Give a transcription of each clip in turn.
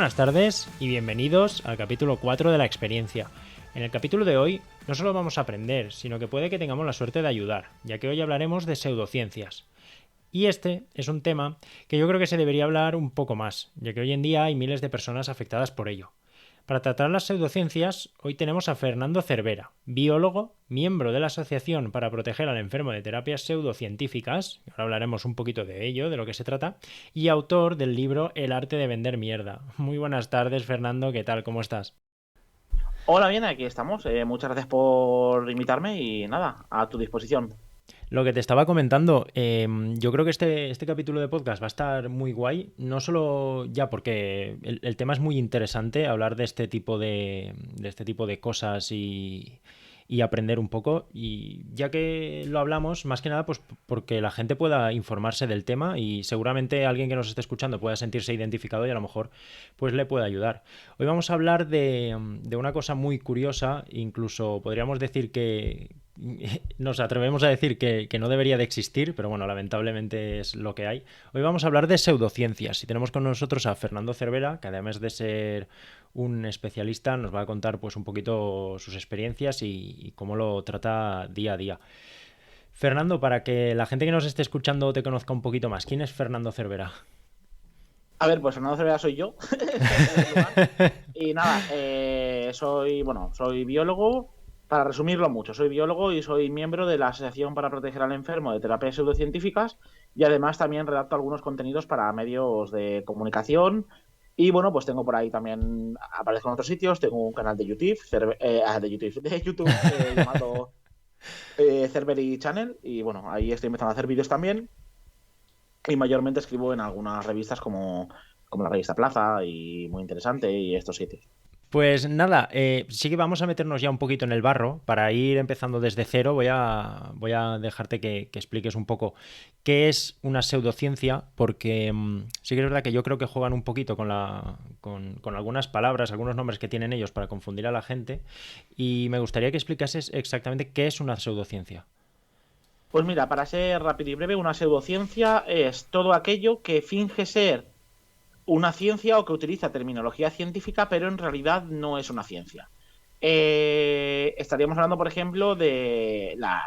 buenas tardes y bienvenidos al capítulo 4 de La Experiencia. En el capítulo de hoy no solo vamos a aprender, sino que puede que tengamos la suerte de ayudar, ya que hoy hablaremos de pseudociencias. Y este es un tema que yo creo que se debería hablar un poco más, ya que hoy en día hay miles de personas afectadas por ello. Para tratar las pseudociencias, hoy tenemos a Fernando Cervera, biólogo, miembro de la Asociación para Proteger al Enfermo de Terapias Pseudocientíficas, ahora hablaremos un poquito de ello, de lo que se trata, y autor del libro El arte de vender mierda. Muy buenas tardes, Fernando, ¿qué tal? ¿Cómo estás? Hola, bien, aquí estamos. Muchas gracias por invitarme y nada, a tu disposición. Lo que te estaba comentando, yo creo que este capítulo de podcast va a estar muy guay, no solo ya porque el tema es muy interesante, hablar de este tipo de cosas y aprender un poco, y ya que lo hablamos, más que nada, pues porque la gente pueda informarse del tema y seguramente alguien que nos esté escuchando pueda sentirse identificado y a lo mejor pues le pueda ayudar. Hoy vamos a hablar de una cosa muy curiosa, incluso podríamos decir que nos atrevemos a decir que no debería de existir, pero bueno, lamentablemente es lo que hay. Hoy vamos a hablar de pseudociencias y tenemos con nosotros a Fernando Cervera, que además de ser un especialista, nos va a contar pues un poquito sus experiencias y cómo lo trata día a día. Fernando, para que la gente que nos esté escuchando te conozca un poquito más, ¿quién es Fernando Cervera? A ver, pues Fernando Cervera soy yo, en primer lugar. Y nada, soy biólogo. Para resumirlo mucho, soy biólogo y soy miembro de la Asociación para Proteger al Enfermo de Terapias Pseudocientíficas y además también redacto algunos contenidos para medios de comunicación. Y bueno, pues tengo por ahí también, aparezco en otros sitios, tengo un canal de YouTube, llamado Cerberry Channel y bueno, ahí estoy empezando a hacer vídeos también y mayormente escribo en algunas revistas como la revista Plaza y Muy Interesante y estos sitios. Pues nada, sí que vamos a meternos ya un poquito en el barro para ir empezando desde cero. Voy a dejarte que expliques un poco qué es una pseudociencia, porque sí que es verdad que yo creo que juegan un poquito con algunas palabras, algunos nombres que tienen ellos para confundir a la gente. Y me gustaría que explicases exactamente qué es una pseudociencia. Pues mira, para ser rápido y breve, una pseudociencia es todo aquello que finge ser una ciencia o que utiliza terminología científica, pero en realidad no es una ciencia. Estaríamos hablando, por ejemplo, la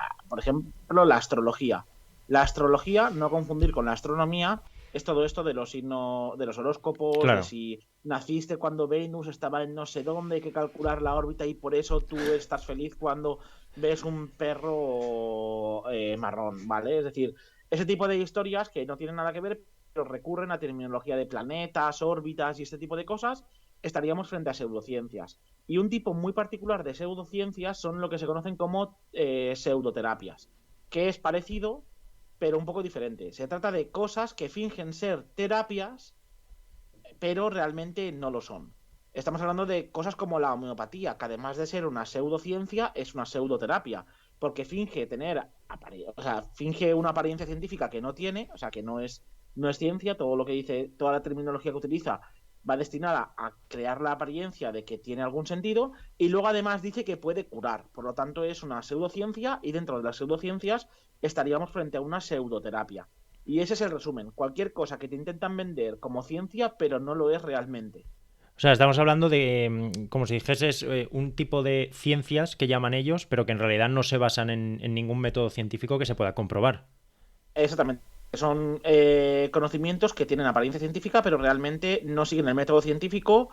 astrología. La astrología, no confundir con la astronomía, es todo esto de los signos, de los horóscopos, de Claro. si naciste cuando Venus estaba en no sé dónde, hay que calcular la órbita y por eso tú estás feliz cuando ves un perro marrón, ¿vale? Es decir, ese tipo de historias que no tienen nada que ver, pero recurren a terminología de planetas, órbitas y este tipo de cosas, estaríamos frente a pseudociencias. Y un tipo muy particular de pseudociencias son lo que se conocen como pseudoterapias, que es parecido, pero un poco diferente. Se trata de cosas que fingen ser terapias, pero realmente no lo son. Estamos hablando de cosas como la homeopatía, que además de ser una pseudociencia, es una pseudoterapia, porque finge finge una apariencia científica que no tiene, o sea, que no es ciencia, todo lo que dice, toda la terminología que utiliza va destinada a crear la apariencia de que tiene algún sentido y luego además dice que puede curar. Por lo tanto, es una pseudociencia y dentro de las pseudociencias estaríamos frente a una pseudoterapia. Y ese es el resumen. Cualquier cosa que te intentan vender como ciencia, pero no lo es realmente. O sea, estamos hablando de, como si dijeses, un tipo de ciencias que llaman ellos, pero que en realidad no se basan en ningún método científico que se pueda comprobar. Exactamente. Son conocimientos que tienen apariencia científica, pero realmente no siguen el método científico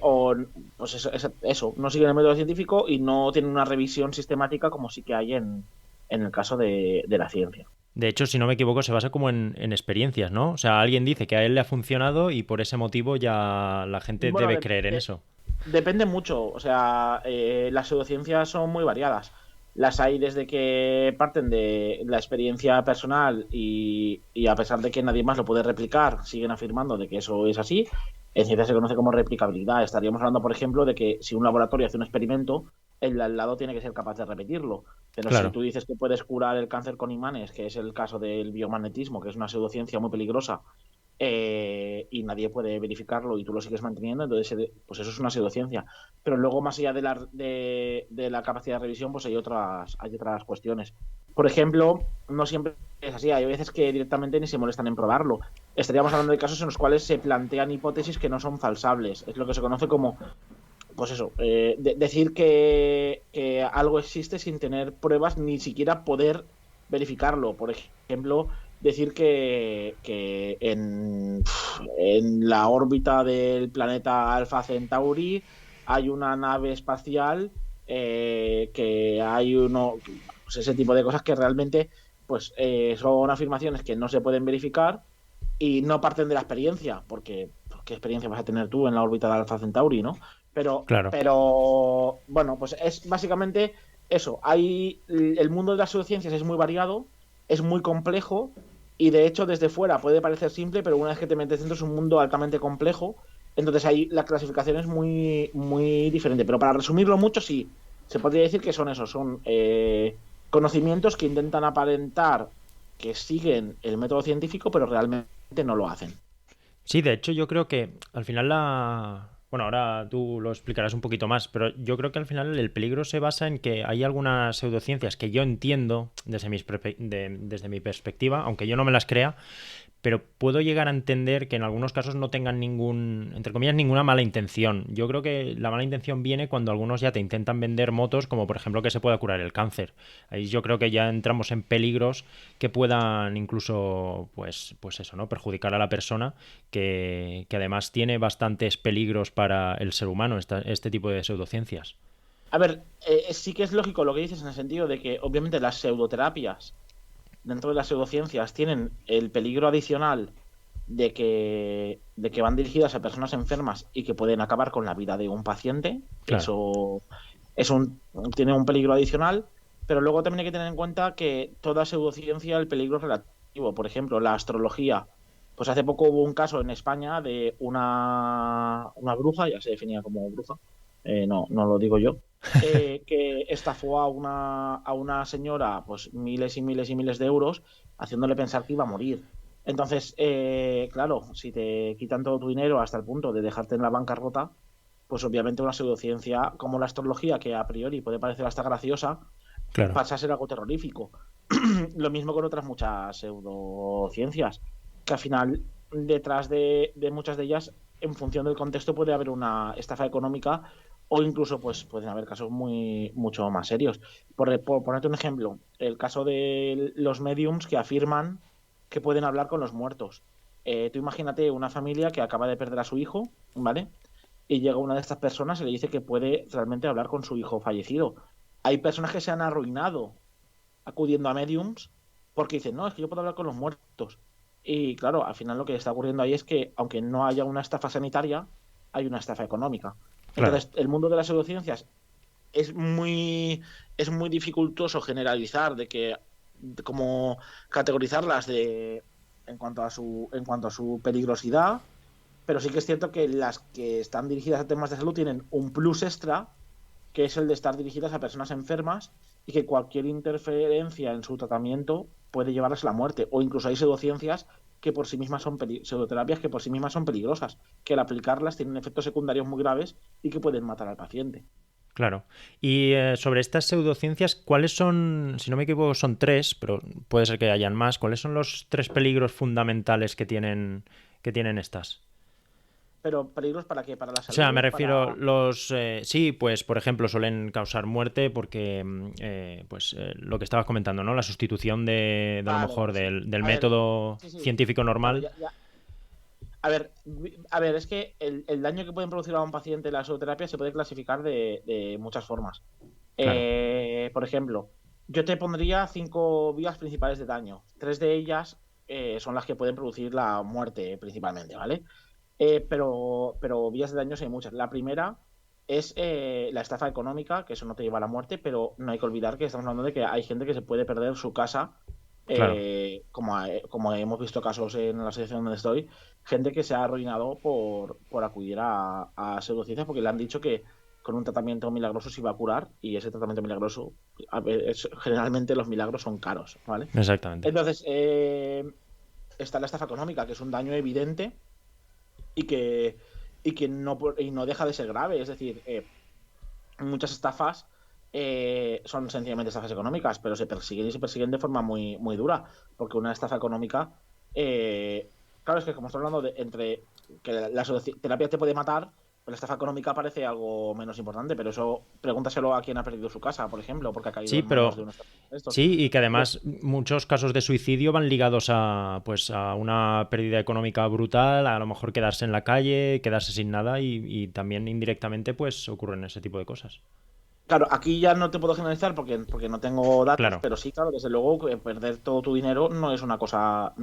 o, pues eso, no siguen el método científico y no tienen una revisión sistemática como sí que hay en el caso de la ciencia. De hecho, si no me equivoco, se basa como en experiencias, ¿no? O sea, alguien dice que a él le ha funcionado y por ese motivo ya la gente Bueno, debe creer en eso. depende mucho, o sea, las pseudociencias son muy variadas. Las hay desde que parten de la experiencia personal y a pesar de que nadie más lo puede replicar, siguen afirmando de que eso es así. En ciencia se conoce como replicabilidad. Estaríamos hablando, por ejemplo, de que si un laboratorio hace un experimento, el de al lado tiene que ser capaz de repetirlo. Pero si Claro. tú dices que puedes curar el cáncer con imanes, que es el caso del biomagnetismo, que es una pseudociencia muy peligrosa, y nadie puede verificarlo y tú lo sigues manteniendo, entonces pues eso es una pseudociencia. Pero luego, más allá de la capacidad de revisión, pues hay otras cuestiones. por ejemplo, no siempre es así. Hay veces que directamente ni se molestan en probarlo. Estaríamos hablando de casos en los cuales se plantean hipótesis que no son falsables. Es lo que se conoce como, pues eso, decir que algo existe sin tener pruebas, ni siquiera poder verificarlo. Por ejemplo, decir que en la órbita del planeta Alpha Centauri hay una nave espacial, que hay uno, pues ese tipo de cosas que realmente pues son afirmaciones que no se pueden verificar y no parten de la experiencia, porque ¿qué experiencia vas a tener tú en la órbita de Alpha Centauri, no? Claro. Pero bueno, pues es básicamente eso. El mundo de las pseudociencias es muy variado, es muy complejo y de hecho desde fuera puede parecer simple, pero una vez que te metes dentro es un mundo altamente complejo. Entonces ahí la clasificación es muy, muy diferente. Pero para resumirlo mucho, sí, se podría decir que son eso, son conocimientos que intentan aparentar que siguen el método científico, pero realmente no lo hacen. Sí, de hecho yo creo que al final la... Bueno, ahora tú lo explicarás un poquito más, pero yo creo que al final el peligro se basa en que hay algunas pseudociencias que yo entiendo desde mi perspectiva, aunque yo no me las crea, pero puedo llegar a entender que en algunos casos no tengan entre comillas, ninguna mala intención. Yo creo que la mala intención viene cuando algunos ya te intentan vender motos, como por ejemplo que se pueda curar el cáncer. Ahí yo creo que ya entramos en peligros que puedan incluso, pues eso, ¿no? Perjudicar a la persona, que además tiene bastantes peligros para el ser humano, este tipo de pseudociencias. A ver, sí que es lógico lo que dices en el sentido de que obviamente las pseudoterapias dentro de las pseudociencias tienen el peligro adicional de que van dirigidas a personas enfermas y que pueden acabar con la vida de un paciente. Claro, Eso tiene un peligro adicional, pero luego también hay que tener en cuenta que toda pseudociencia el peligro es relativo. Por ejemplo, la astrología. Pues hace poco hubo un caso en España de una bruja, ya se definía como bruja, no, no lo digo yo, que estafó a una señora pues miles y miles y miles de euros haciéndole pensar que iba a morir. Entonces, claro, si te quitan todo tu dinero hasta el punto de dejarte en la bancarrota, pues obviamente una pseudociencia como la astrología, que a priori puede parecer hasta graciosa, claro. pasa a ser algo terrorífico. Lo mismo con otras muchas pseudociencias, que al final, detrás de muchas de ellas, en función del contexto, puede haber una estafa económica o incluso pues pueden haber casos mucho más serios. Por ponerte un ejemplo, el caso de los mediums que afirman que pueden hablar con los muertos. Tú imagínate una familia que acaba de perder a su hijo, ¿vale? Y llega una de estas personas y le dice que puede realmente hablar con su hijo fallecido. Hay personas que se han arruinado acudiendo a mediums porque dicen, no, es que yo puedo hablar con los muertos. Y claro, al final lo que está ocurriendo ahí es que, aunque no haya una estafa sanitaria, hay una estafa económica. Claro. Entonces, el mundo de las pseudociencias es es muy dificultoso generalizar como categorizarlas en cuanto a su peligrosidad, pero sí que es cierto que las que están dirigidas a temas de salud tienen un plus extra, que es el de estar dirigidas a personas enfermas y que cualquier interferencia en su tratamiento puede llevarles a la muerte. O incluso hay pseudociencias que por sí mismas son pseudoterapias que por sí mismas son peligrosas, que al aplicarlas tienen efectos secundarios muy graves y que pueden matar al paciente. Claro. Y sobre estas pseudociencias, ¿cuáles son, si no me equivoco, son tres, pero puede ser que hayan más? ¿Cuáles son los tres peligros fundamentales que tienen estas? Pero peligros para qué, para la O sea, me salud, refiero, para... sí, pues por ejemplo, suelen causar muerte porque, lo que estabas comentando, ¿no? La sustitución de a lo Vale, mejor sí. del A ver, método sí, sí. científico Claro, normal. ya. A ver, es que el daño que pueden producir a un paciente la pseudoterapia se puede clasificar de muchas formas. Claro, Por ejemplo, yo te pondría 5 vías principales de daño. 3 de ellas son las que pueden producir la muerte principalmente, ¿vale? Pero vías de daño hay muchas. La primera es la estafa económica, que eso no te lleva a la muerte, pero no hay que olvidar que estamos hablando de que hay gente que se puede perder su casa, claro, como hemos visto casos en la asociación donde estoy, gente que se ha arruinado por acudir a pseudociencias porque le han dicho que con un tratamiento milagroso se iba a curar y ese tratamiento milagroso, a ver, generalmente los milagros son caros, ¿vale? exactamente. Entonces, está la estafa económica, que es un daño evidente y que no deja de ser grave. Es decir, muchas estafas son sencillamente estafas económicas, pero se persiguen y se persiguen de forma muy, muy dura, porque una estafa económica, claro, es que como estamos hablando de entre que la terapia te puede matar, pues la estafa económica parece algo menos importante, pero eso pregúntaselo a quien ha perdido su casa, por ejemplo, porque ha caído Sí, en manos pero de unos estos. sí, y que además muchos casos de suicidio van ligados a, pues, a una pérdida económica brutal, a lo mejor quedarse en la calle, quedarse sin nada y también indirectamente pues ocurren ese tipo de cosas. Claro, aquí ya no te puedo generalizar porque no tengo datos, Claro, pero sí, claro, desde luego que perder todo tu dinero no es una cosa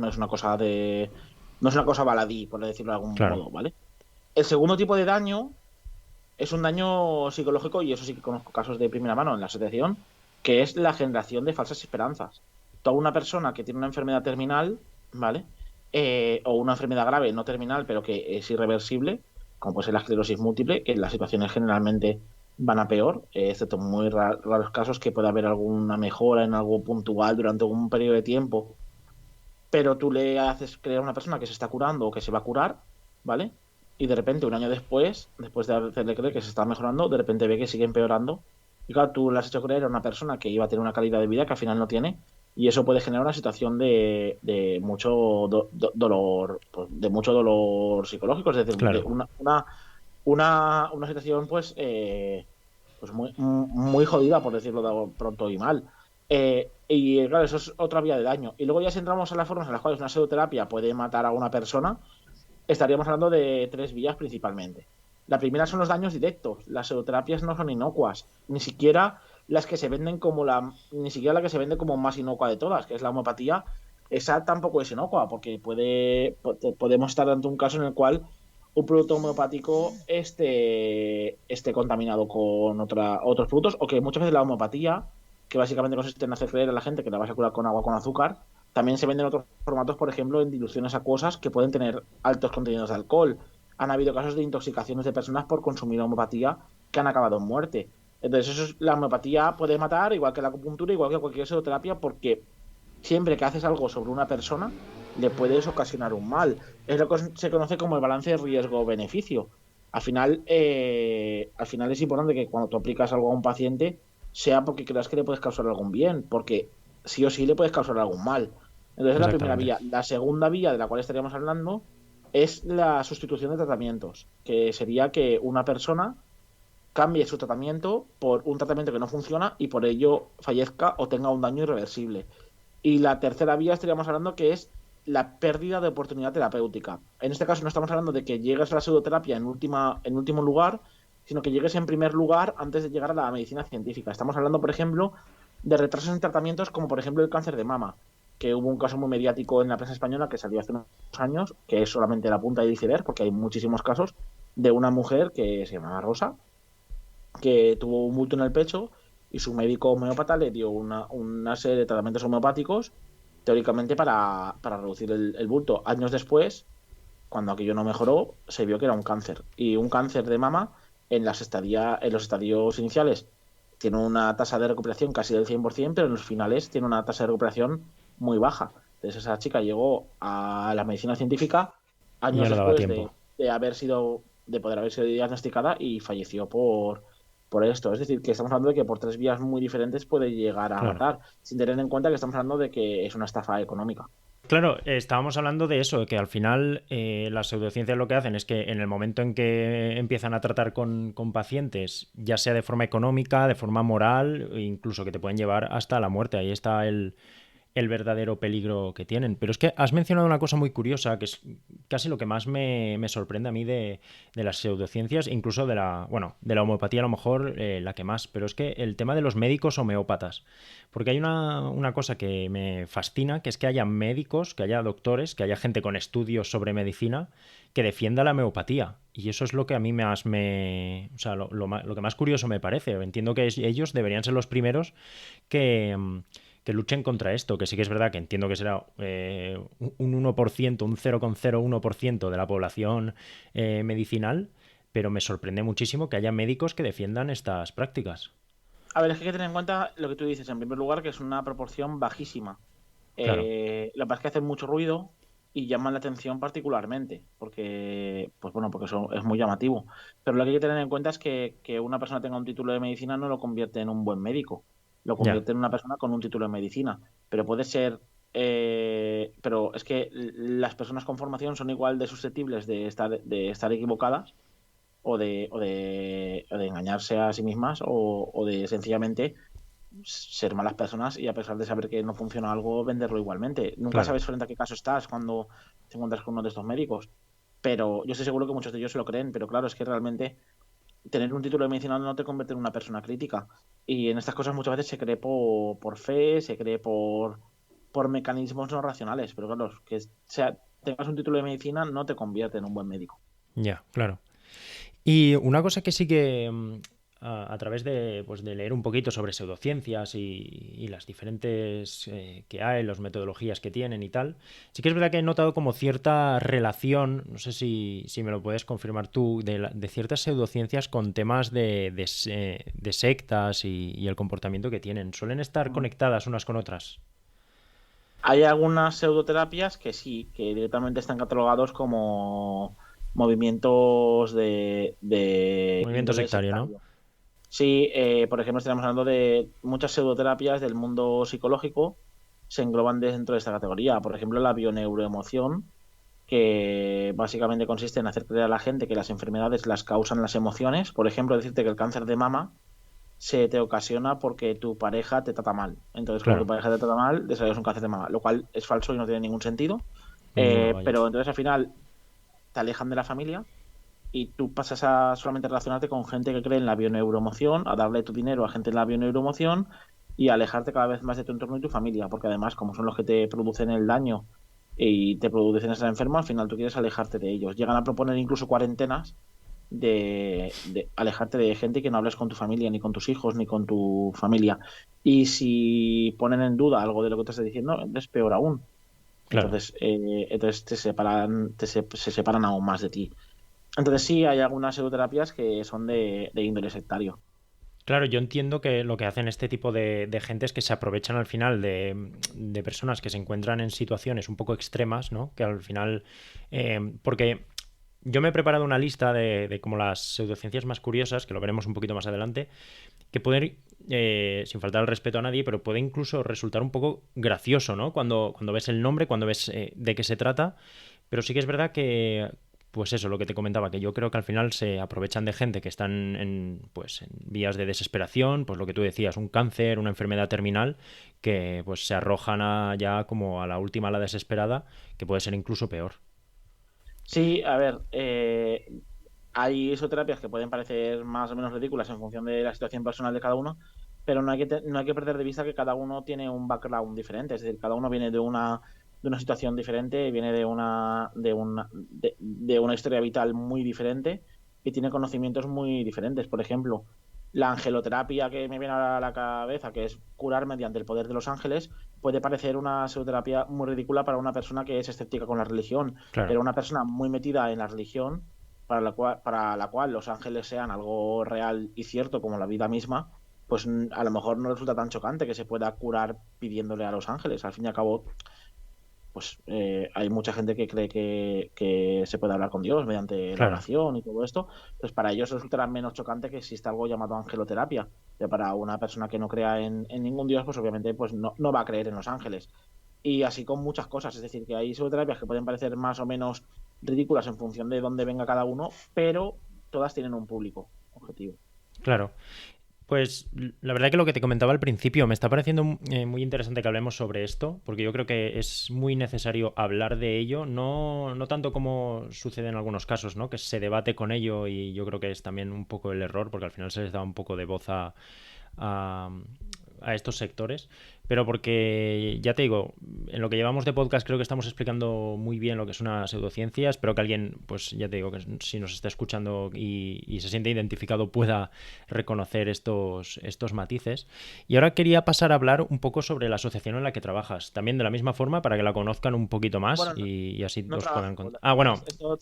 baladí, por decirlo de algún claro. modo, ¿vale? El segundo tipo de daño es un daño psicológico, y eso sí que conozco casos de primera mano en la asociación, que es la generación de falsas esperanzas. Toda una persona que tiene una enfermedad terminal, ¿vale? O una enfermedad grave, no terminal, pero que es irreversible, como puede ser la esclerosis múltiple, que las situaciones generalmente van a peor, excepto en muy raros casos que puede haber alguna mejora en algo puntual durante un periodo de tiempo, pero tú le haces creer a una persona que se está curando o que se va a curar, ¿vale? Y de repente, un año después de hacerle creer que se está mejorando, de repente ve que sigue empeorando. Y claro, tú le has hecho creer a una persona que iba a tener una calidad de vida que al final no tiene, y eso puede generar una situación de mucho dolor, pues, de mucho dolor psicológico, es decir, de Claro. una situación pues muy jodida, por decirlo de pronto y mal. Y claro, eso es otra vía de daño. Y luego ya si entramos a las formas en las cuales una pseudoterapia puede matar a una persona, estaríamos hablando de tres vías principalmente. La primera son los daños directos. Las pseudoterapias no son inocuas, ni siquiera la que se vende como más inocua de todas, que es la homeopatía. Esa tampoco es inocua, porque podemos estar ante un caso en el cual un producto homeopático esté contaminado con otros productos, o que muchas veces la homeopatía, que básicamente consiste en hacer creer a la gente que la vas a curar con agua con azúcar, también se venden otros formatos, por ejemplo, en diluciones acuosas que pueden tener altos contenidos de alcohol. Han habido casos de intoxicaciones de personas por consumir homeopatía que han acabado en muerte. Entonces, la homeopatía puede matar, igual que la acupuntura, igual que cualquier pseudoterapia, porque siempre que haces algo sobre una persona, le puedes ocasionar un mal. Es lo que se conoce como el balance riesgo-beneficio. Al final es importante que cuando tú aplicas algo a un paciente, sea porque creas que le puedes causar algún bien, porque sí o sí le puedes causar algún mal. Entonces es la primera Exactamente. vía. La segunda vía de la cual estaríamos hablando es la sustitución de tratamientos, que sería que una persona cambie su tratamiento por un tratamiento que no funciona y por ello fallezca o tenga un daño irreversible. Y la tercera vía estaríamos hablando que es la pérdida de oportunidad terapéutica. En este caso no estamos hablando de que llegues a la pseudoterapia en último lugar, sino que llegues en primer lugar antes de llegar a la medicina científica. Estamos hablando, por ejemplo, de retrasos en tratamientos como por ejemplo el cáncer de mama, que hubo un caso muy mediático en la prensa española que salió hace unos años, que es solamente la punta del iceberg, porque hay muchísimos casos de una mujer que se llamaba Rosa, que tuvo un bulto en el pecho y su médico homeópata le dio una serie de tratamientos homeopáticos teóricamente para reducir el bulto. Años después, cuando aquello no mejoró, se vio que era un cáncer. Y un cáncer de mama en los estadios iniciales tiene una tasa de recuperación casi del 100%, pero en los finales tiene una tasa de recuperación muy baja. Entonces esa chica llegó a la medicina científica Y años ya no daba después tiempo. de poder haber sido diagnosticada, y falleció por esto. Es decir, que estamos hablando de que por tres vías muy diferentes puede llegar a Claro. matar, sin tener en cuenta que estamos hablando de que es una estafa económica. Claro, estábamos hablando de eso, de que al final las pseudociencias lo que hacen es que en el momento en que empiezan a tratar con pacientes, ya sea de forma económica, de forma moral, e incluso que te pueden llevar hasta la muerte. Ahí está el verdadero peligro que tienen. Pero es que has mencionado una cosa muy curiosa, que es casi lo que más me sorprende a mí de las pseudociencias, incluso bueno, de la homeopatía a lo mejor la que más, pero es que el tema de los médicos homeópatas. Porque hay una cosa que me fascina, que es que haya médicos, que haya doctores, que haya gente con estudios sobre medicina que defienda la homeopatía. Y eso es lo que a mí o sea, lo que más curioso me parece. Entiendo que ellos deberían ser los primeros que, que luchen contra esto, que sí que es verdad que entiendo que será un 1%, un 0,01% de la población medicinal, pero me sorprende muchísimo que haya médicos que defiendan estas prácticas. A ver, es que hay que tener en cuenta lo que tú dices, en primer lugar, que es una proporción bajísima. Claro, Lo que pasa es que hace mucho ruido, y llaman la atención particularmente, porque, pues bueno, porque eso es muy llamativo. Pero lo que hay que tener en cuenta es que una persona tenga un título de medicina no lo convierte en un buen médico, lo Ya, convierte en una persona con un título de medicina. Pero puede ser, pero es que las personas con formación son igual de susceptibles de estar equivocadas o de engañarse a sí mismas o de sencillamente ser malas personas y a pesar de saber que no funciona algo, venderlo igualmente. Nunca claro. sabes frente a qué caso estás cuando te encuentras con uno de estos médicos. Pero yo estoy seguro que muchos de ellos se lo creen, pero claro, es que realmente tener un título de medicina no te convierte en una persona crítica. Y en estas cosas muchas veces se cree por fe, se cree por mecanismos no racionales. Pero claro, que tengas un título de medicina no te convierte en un buen médico. Ya, claro. Y una cosa que sí que a través de, pues, de leer un poquito sobre pseudociencias y las diferentes que hay, las metodologías que tienen y tal, sí que es verdad que he notado como cierta relación, no sé si me lo puedes confirmar tú, de ciertas pseudociencias con temas de sectas y el comportamiento que tienen. ¿Suelen estar Ujú. conectadas unas con otras? Hay algunas pseudoterapias que sí, que directamente están catalogados como movimientos de Movimiento índole sectario, ¿no? sectario. Sí, por ejemplo, estamos hablando de muchas pseudoterapias del mundo psicológico, se engloban dentro de esta categoría. Por ejemplo, la bioneuroemoción, que básicamente consiste en hacer creer a la gente que las enfermedades las causan las emociones. Por ejemplo, decirte que el cáncer de mama se te ocasiona porque tu pareja te trata mal. Entonces, como tu Claro. pareja te trata mal, desarrollas un cáncer de mama, lo cual es falso y no tiene ningún sentido. Vaya. Pero entonces al final te alejan de la familia y tú pasas a solamente relacionarte con gente que cree en la bioneuroemoción, a darle tu dinero a gente en la bioneuroemoción y a alejarte cada vez más de tu entorno y tu familia, porque además, como son los que te producen el daño y te producen esa enfermo, al final tú quieres alejarte de ellos. Llegan a proponer incluso cuarentenas de alejarte de gente que no hables con tu familia, ni con tus hijos, ni con tu familia. Y si ponen en duda algo de lo que te estoy diciendo, es peor aún. Claro. Entonces se separan aún más de ti. Entonces sí, hay algunas pseudoterapias que son de índole sectario. Claro, yo entiendo que lo que hacen este tipo de gente es que se aprovechan al final de personas que se encuentran en situaciones un poco extremas, ¿no? Que al final, porque yo me he preparado una lista de como las pseudociencias más curiosas, que lo veremos un poquito más adelante, que pueden, sin faltar el respeto a nadie, pero puede incluso resultar un poco gracioso, ¿no? Cuando ves el nombre, cuando ves de qué se trata, pero sí que es verdad que, pues eso, lo que te comentaba, que yo creo que al final se aprovechan de gente que están pues, en vías de desesperación, pues lo que tú decías, un cáncer, una enfermedad terminal, que pues se arrojan ya como a la última, a la desesperada, que puede ser incluso peor. Sí, a ver, hay isoterapias que pueden parecer más o menos ridículas en función de la situación personal de cada uno, pero no hay que perder de vista que cada uno tiene un background diferente, es decir, cada uno viene de una situación diferente, viene de una historia vital muy diferente y tiene conocimientos muy diferentes. Por ejemplo, la angeloterapia que me viene a la cabeza, que es curar mediante el poder de los ángeles, puede parecer una pseudoterapia muy ridícula para una persona que es escéptica con la religión, Claro, pero una persona muy metida en la religión para la cual los ángeles sean algo real y cierto como la vida misma, pues a lo mejor no resulta tan chocante que se pueda curar pidiéndole a los ángeles. Al fin y al cabo, pues hay mucha gente que cree que se puede hablar con Dios mediante la claro. oración y todo esto. Pues para ellos resultará menos chocante que exista algo llamado angeloterapia. Pero para una persona que no crea en ningún Dios, pues obviamente pues no va a creer en los ángeles. Y así con muchas cosas, es decir, que hay psicoterapias que pueden parecer más o menos ridículas en función de dónde venga cada uno, pero todas tienen un público objetivo. Claro. Pues la verdad que lo que te comentaba al principio me está pareciendo muy interesante que hablemos sobre esto, porque yo creo que es muy necesario hablar de ello, no tanto como sucede en algunos casos, ¿no? Que se debate con ello y yo creo que es también un poco el error, porque al final se les da un poco de voz a, a estos sectores, pero porque ya te digo, en lo que llevamos de podcast creo que estamos explicando muy bien lo que es una pseudociencia. Espero que alguien, pues ya te digo, que si nos está escuchando y se siente identificado pueda reconocer estos matices. Y ahora quería pasar a hablar un poco sobre la asociación en la que trabajas, también de la misma forma para que la conozcan un poquito más Bueno, no, y así no os puedan trabajo. contar. Ah, bueno, Esto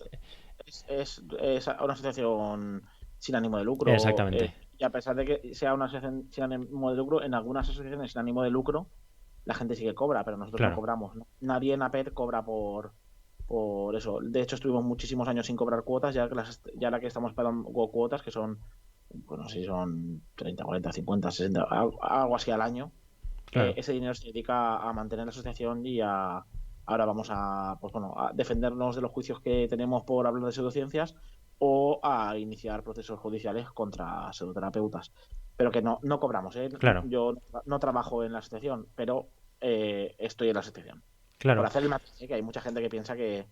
es una asociación sin ánimo de lucro. exactamente, Y a pesar de que sea una asociación sin ánimo de lucro, en algunas asociaciones sin ánimo de lucro la gente sí que cobra, pero nosotros no claro. cobramos, ¿no? Nadie en APET cobra por eso. De hecho, estuvimos muchísimos años sin cobrar cuotas, ya la que estamos pagando cuotas, que son, pues no sé si son 30, 40, 50, 60, algo así al año. Claro, Ese dinero se dedica a mantener la asociación y ahora vamos pues bueno, a defendernos de los juicios que tenemos por hablar de pseudociencias o a iniciar procesos judiciales contra pseudoterapeutas. Pero que no cobramos, ¿eh? claro, Yo no trabajo en la asociación, pero estoy en la asociación. Por claro. hacer el matiz, ¿eh? Que hay mucha gente que piensa que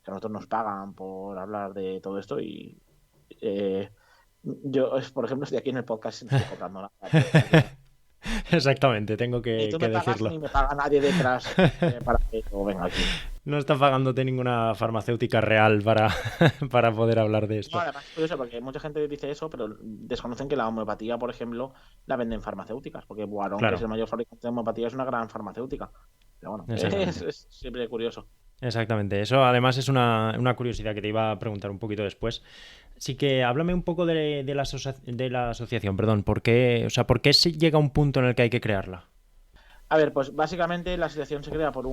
a nosotros nos pagan por hablar de todo esto y eh, yo, por ejemplo, estoy aquí en el podcast y no estoy cobrando nada. Exactamente, tengo Ni tú que me pagas decirlo. ni me paga nadie detrás para que yo venga aquí. No está pagándote ninguna farmacéutica real para, para poder hablar de No, esto. además es curioso porque mucha gente dice eso, pero desconocen que la homeopatía, por ejemplo, la venden farmacéuticas, porque Boarón, que es Claro, el mayor fabricante de homeopatía, es una gran farmacéutica. Pero bueno, exactamente. es siempre curioso. Exactamente. Eso además es una curiosidad que te iba a preguntar un poquito después. Así que háblame un poco de la asociación, perdón. ¿Por qué, o sea, por qué se llega a un punto en el que hay que crearla? A ver, pues básicamente la asociación se creó por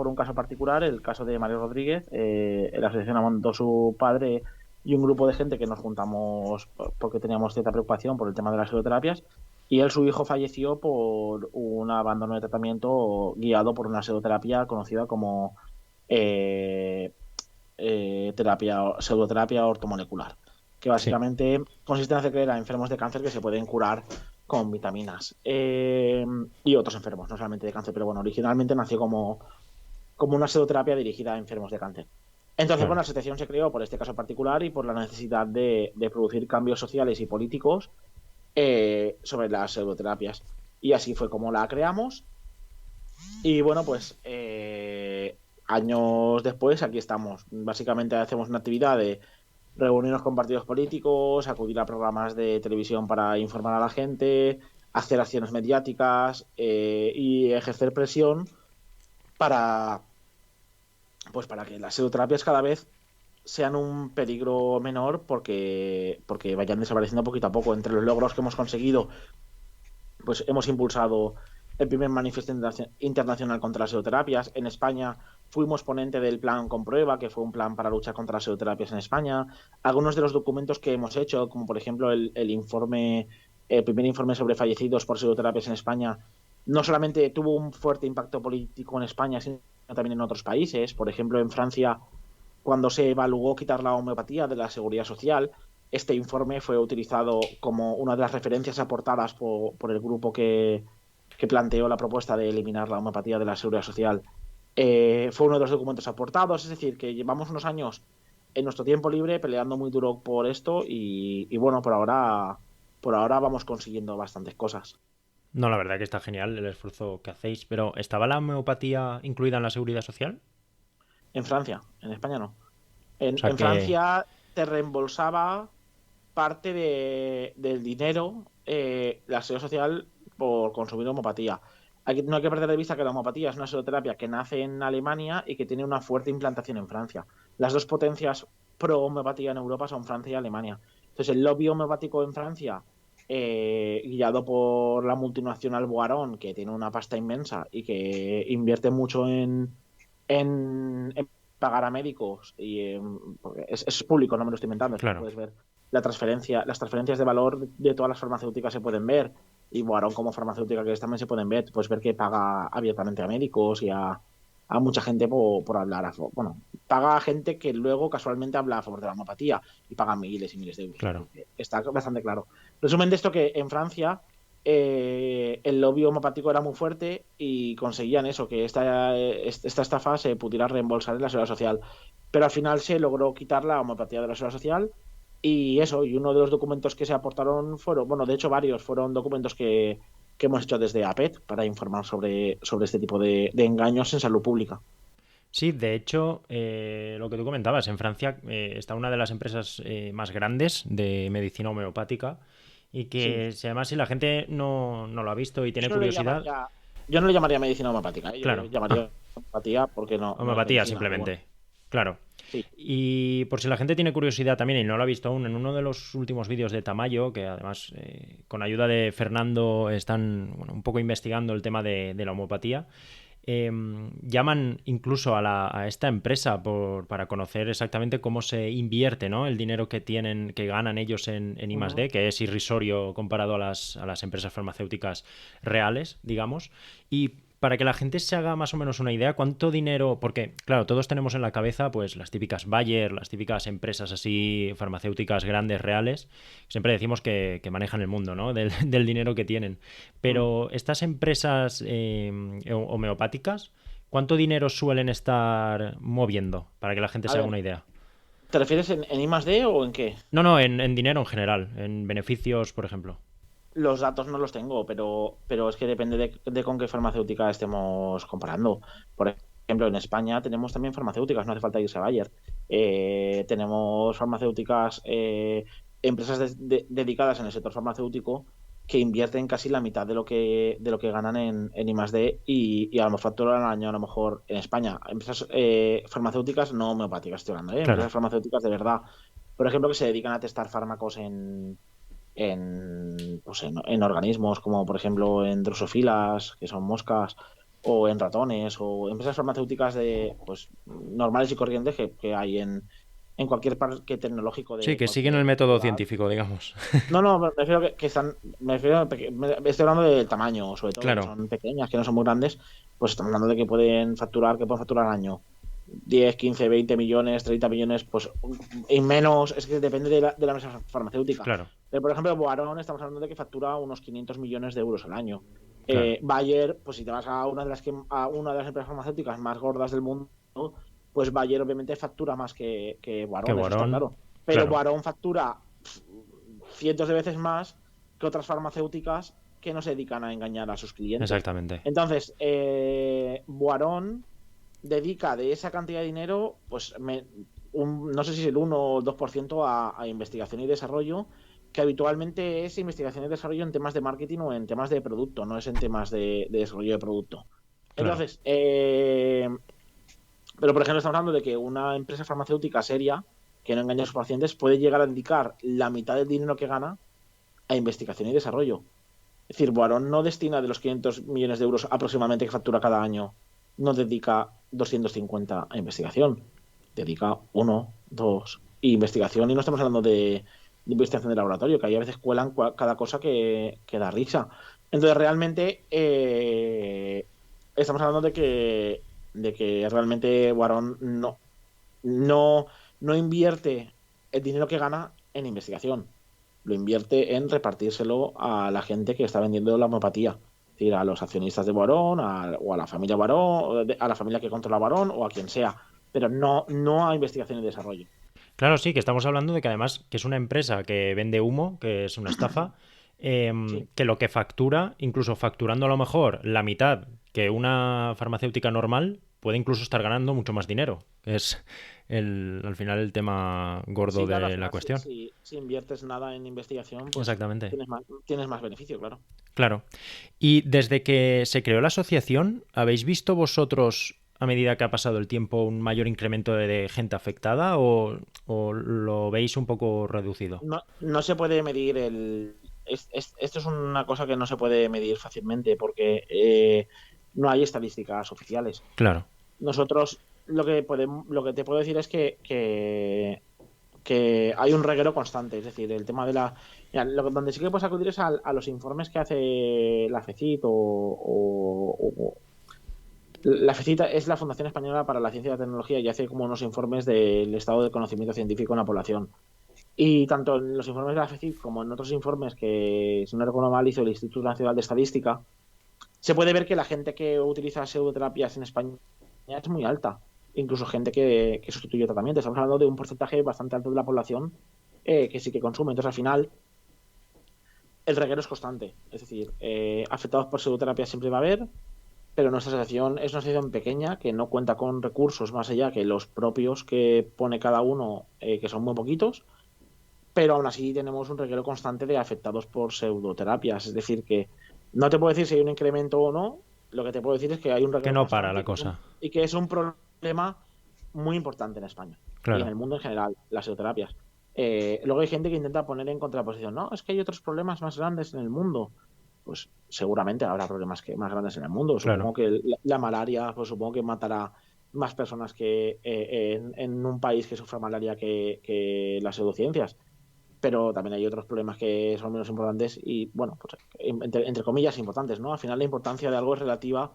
un caso particular, el caso de Mario Rodríguez. La asociación la montó su padre y un grupo de gente que nos juntamos porque teníamos cierta preocupación por el tema de las pseudoterapias. Y él, su hijo, falleció por un abandono de tratamiento guiado por una pseudoterapia conocida como eh, pseudoterapia ortomolecular, que Sí, básicamente consiste en hacer creer a enfermos de cáncer que se pueden curar con vitaminas y otros enfermos, no solamente de cáncer, pero bueno, originalmente nació como una pseudoterapia dirigida a enfermos de cáncer. Entonces, bueno, claro. la asociación se creó por este caso particular y por la necesidad de producir cambios sociales y políticos sobre las pseudoterapias. Y así fue como la creamos. Y bueno, pues años después aquí estamos. Básicamente hacemos una actividad de reunirnos con partidos políticos, acudir a programas de televisión para informar a la gente, hacer acciones mediáticas y ejercer presión para, pues para que las pseudoterapias cada vez sean un peligro menor porque vayan desapareciendo poquito a poco. Entre los logros que hemos conseguido, pues hemos impulsado el primer manifiesto internacional contra las pseudoterapias. En España fuimos ponente del plan Comprueba, que fue un plan para luchar contra las pseudoterapias en España. Algunos de los documentos que hemos hecho, como por ejemplo el primer informe sobre fallecidos por pseudoterapias en España, no solamente tuvo un fuerte impacto político en España, sino también en otros países. Por ejemplo, en Francia, cuando se evaluó quitar la homeopatía de la seguridad social, este informe fue utilizado como una de las referencias aportadas por el grupo que planteó la propuesta de eliminar la homeopatía de la seguridad social. Fue uno de los documentos aportados, es decir, que llevamos unos años en nuestro tiempo libre peleando muy duro por esto y bueno, por ahora vamos consiguiendo bastantes cosas. No, la verdad que está genial el esfuerzo que hacéis, pero ¿estaba la homeopatía incluida en la seguridad social? En Francia, en España no. O sea En que, Francia te reembolsaba parte del dinero la seguridad social por consumir homopatía. No hay que perder de vista que la homopatía es una pseudoterapia que nace en Alemania y que tiene una fuerte implantación en Francia. Las dos potencias pro homeopatía en Europa son Francia y Alemania. Entonces, el lobby homeopático en Francia, guiado por la multinacional Boiron, que tiene una pasta inmensa y que invierte mucho en pagar a médicos porque es público, no me lo estoy inventando, es que claro. puedes ver las transferencias de valor de todas las farmacéuticas se pueden ver y Boarón como farmacéutica que es también se pueden ver, puedes ver que paga abiertamente a médicos y a mucha gente por hablar bueno, paga a gente que luego casualmente habla a favor de la homopatía y paga miles y miles de euros. Claro. Está bastante claro. Resumen de esto que en Francia el lobby homopático era muy fuerte y conseguían eso, que esta estafa se pudiera reembolsar en la seguridad social. Pero al final se logró quitar la homopatía de la seguridad social y eso, y uno de los documentos que se aportaron fueron, bueno, de hecho varios fueron documentos que hemos hecho desde APET para informar sobre este tipo de engaños en salud pública. Sí, de hecho, lo que tú comentabas, en Francia está una de las empresas más grandes de medicina homeopática y Sí, que si además si la gente no lo ha visto y tiene curiosidad, yo no le llamaría medicina homopática, ¿eh? Yo le claro, llamaría homopatía porque no es homeopatía medicina, pero bueno, simplemente, claro. sí. Y por si la gente tiene curiosidad también y no lo ha visto aún, en uno de los últimos vídeos de Tamayo, que además con ayuda de Fernando están bueno, un poco investigando el tema de la homopatía, llaman incluso a esta empresa para conocer exactamente cómo se invierte, ¿no? El dinero que tienen, que ganan ellos en I+D, que es irrisorio comparado a las empresas farmacéuticas reales, digamos. Y para que la gente se haga más o menos una idea, cuánto dinero, porque claro, todos tenemos en la cabeza pues las típicas Bayer, las típicas empresas así farmacéuticas grandes, reales, siempre decimos que manejan el mundo, ¿no? Del dinero que tienen. Pero estas empresas homeopáticas, ¿cuánto dinero suelen estar moviendo? Para que la gente A se haga ver, una idea. ¿te refieres en I+D o en qué? No, en dinero en general, en beneficios, por ejemplo. Los datos no los tengo, pero es que depende de con qué farmacéutica estemos comparando. Por ejemplo, en España tenemos también farmacéuticas, no hace falta irse a Bayer. Tenemos farmacéuticas, empresas dedicadas en el sector farmacéutico que invierten casi la mitad de lo que ganan en I+D y a lo mejor facturan al año, a lo mejor en España. Empresas farmacéuticas, no homeopáticas, estoy hablando, Claro, empresas farmacéuticas de verdad. Por ejemplo, que se dedican a testar fármacos pues en organismos como por ejemplo en drosofilas, que son moscas, o en ratones, o empresas farmacéuticas de pues normales y corrientes que hay en cualquier parque tecnológico sí, de que siguen cualquier el método ciudad. científico, digamos. No, no, me refiero que están, me refiero estoy hablando del tamaño, sobre todo, que Claro, son pequeñas, que no son muy grandes, pues estamos hablando de que que pueden facturar al año 10 15 20 millones, 30 millones, pues y menos, es que depende de la mesa farmacéutica. claro, Pero, por ejemplo, Boarón estamos hablando de que factura unos 500 millones de euros al año. claro. Bayer, pues si te vas a a una de las empresas farmacéuticas más gordas del mundo, pues Bayer obviamente factura más que Que Boarón, eso está Guarón, claro. Pero claro, Boarón factura cientos de veces más que otras farmacéuticas que no se dedican a engañar a sus clientes. exactamente. Entonces, Boarón dedica de esa cantidad de dinero, pues no sé si es el 1 o el 2% a investigación y desarrollo, que habitualmente es investigación y desarrollo en temas de marketing o en temas de producto, no es en temas de desarrollo de producto. Claro, Entonces, pero por ejemplo, estamos hablando de que una empresa farmacéutica seria, que no engaña a sus pacientes, puede llegar a dedicar la mitad del dinero que gana a investigación y desarrollo. Es decir, Boarón no destina de los 500 millones de euros aproximadamente que factura cada año, no dedica 250 a investigación. Dedica uno, dos, y investigación, y no estamos hablando de investigación de laboratorio, que ahí a veces cuelan cada cosa que da risa. Entonces, realmente, estamos hablando de que realmente Boarón no, no invierte el dinero que gana en investigación, lo invierte en repartírselo a la gente que está vendiendo la homeopatía. Es decir, a los accionistas de Boarón, o a la familia Boarón, a la familia que controla Boarón, o a quien sea. Pero no a investigación y desarrollo. claro, sí, que estamos hablando de que además que es una empresa que vende humo, que es una estafa, Sí, que lo que factura, incluso facturando a lo mejor la mitad que una farmacéutica normal, puede incluso estar ganando mucho más dinero, que es al final el tema gordo sí, claro, al de la final cuestión. si inviertes nada en investigación, pues Exactamente. tienes más beneficio, claro. Claro. Y desde que se creó la asociación, ¿habéis visto vosotros, a medida que ha pasado el tiempo, un mayor incremento de gente afectada o lo veis un poco reducido? No se puede medir esto es una cosa que no se puede medir fácilmente porque no hay estadísticas oficiales. Claro, Nosotros lo que te puedo decir es que hay un reguero constante, es decir, el tema de la... Mira, donde sí que puedes acudir es a los informes que hace la FECIT la FECIT es la Fundación Española para la Ciencia y la Tecnología y hace como unos informes del estado de conocimiento científico en la población. Y tanto en los informes de la FECIT como en otros informes que, si no recuerdo mal, hizo el Instituto Nacional de Estadística, se puede ver que la gente que utiliza pseudoterapias en España es muy alta. Incluso gente que sustituye tratamiento. Estamos hablando de un porcentaje bastante alto de la población que sí que consume. Entonces, al final, el reguero es constante. Es decir, afectados por pseudoterapia siempre va a haber, pero nuestra asociación es una asociación pequeña que no cuenta con recursos más allá que los propios que pone cada uno, que son muy poquitos, pero aún así tenemos un reguero constante de afectados por pseudoterapias. Es decir, que no te puedo decir si hay un incremento o no, lo que te puedo decir es que hay un que reguero no para constante la cosa. y que es un problema muy importante en España y en Claro, el mundo en general, las pseudoterapias. Luego hay gente que intenta poner en contraposición, no, es que hay otros problemas más grandes en el mundo. pues seguramente habrá problemas más grandes en el mundo. Claro, Supongo que la malaria, pues supongo que matará más personas que en un país que sufra malaria que las pseudociencias. Pero también hay otros problemas que son menos importantes y, bueno, pues entre comillas importantes, ¿no? Al final la importancia de algo es relativa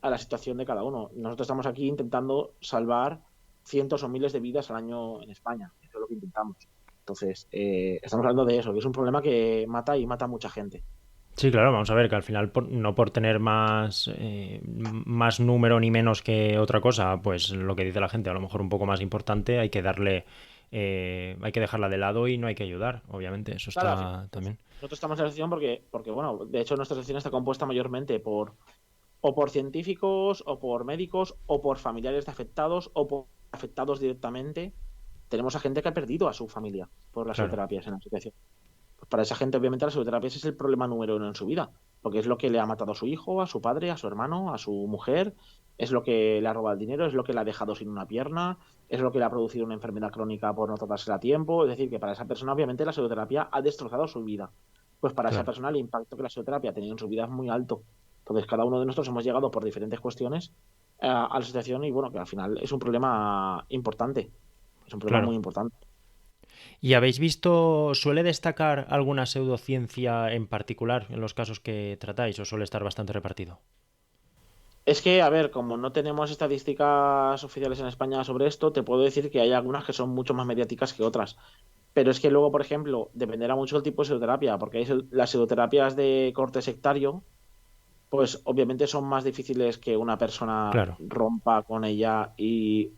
a la situación de cada uno. Nosotros estamos aquí intentando salvar cientos o miles de vidas al año en España. Eso es lo que intentamos. Entonces, estamos hablando de eso, que es un problema que mata y mata a mucha gente. sí, claro, vamos a ver que al final no por tener más número ni menos que otra cosa, pues lo que dice la gente, a lo mejor un poco más importante, hay que hay que dejarla de lado y no hay que ayudar, obviamente, eso Claro, al final, está también. nosotros estamos en la asociación porque, bueno, de hecho nuestra asociación está compuesta mayormente o por científicos, o por médicos, o por familiares de afectados, o por afectados directamente. Tenemos a gente que ha perdido a su familia por las Claro, psicoterapias en la asociación. Pues para esa gente, obviamente, las psicoterapias es el problema número uno en su vida, porque es lo que le ha matado a su hijo, a su padre, a su hermano, a su mujer, es lo que le ha robado el dinero, es lo que le ha dejado sin una pierna, es lo que le ha producido una enfermedad crónica por no tratársela a tiempo. Es decir, que para esa persona, obviamente, la psicoterapia ha destrozado su vida. Pues para esa claro. persona el impacto que la psicoterapia ha tenido en su vida es muy alto. Entonces, cada uno de nosotros hemos llegado por diferentes cuestiones a la situación y, bueno, que al final es un problema importante. Es un problema Claro. muy importante. ¿Y habéis visto, suele destacar alguna pseudociencia en particular en los casos que tratáis o suele estar bastante repartido? Es que, a ver, como no tenemos estadísticas oficiales en España sobre esto, te puedo decir que hay algunas que son mucho más mediáticas que otras. Pero es que luego, por ejemplo, dependerá mucho del tipo de pseudoterapia, porque las pseudoterapias de corte sectario, pues obviamente son más difíciles que una persona Claro, rompa con ella y,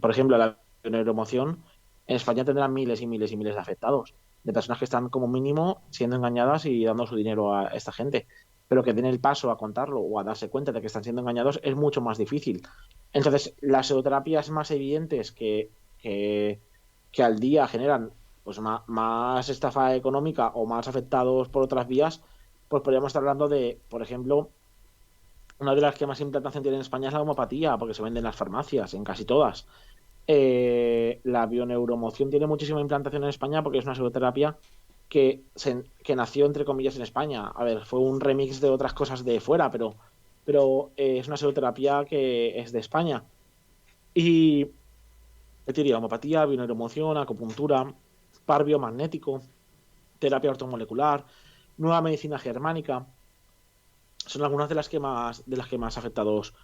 por ejemplo, la neuroemoción, en España tendrán miles y miles y miles de afectados, de personas que están como mínimo siendo engañadas y dando su dinero a esta gente, pero que den el paso a contarlo o a darse cuenta de que están siendo engañados es mucho más difícil. Entonces, las pseudoterapias más evidentes que al día generan pues más estafa económica o más afectados por otras vías, pues podríamos estar hablando de, por ejemplo, una de las que más implantación tiene en España es la homopatía, porque se vende en las farmacias, en casi todas. La bioneuromoción tiene muchísima implantación en España porque es una psicoterapia que nació, entre comillas, en España. A ver, fue un remix de otras cosas de fuera, pero es una psicoterapia que es de España. Y, ¿qué te diría? Homopatía, bioneuromoción, acupuntura, par biomagnético, terapia ortomolecular, nueva medicina germánica son algunas de las que más afectados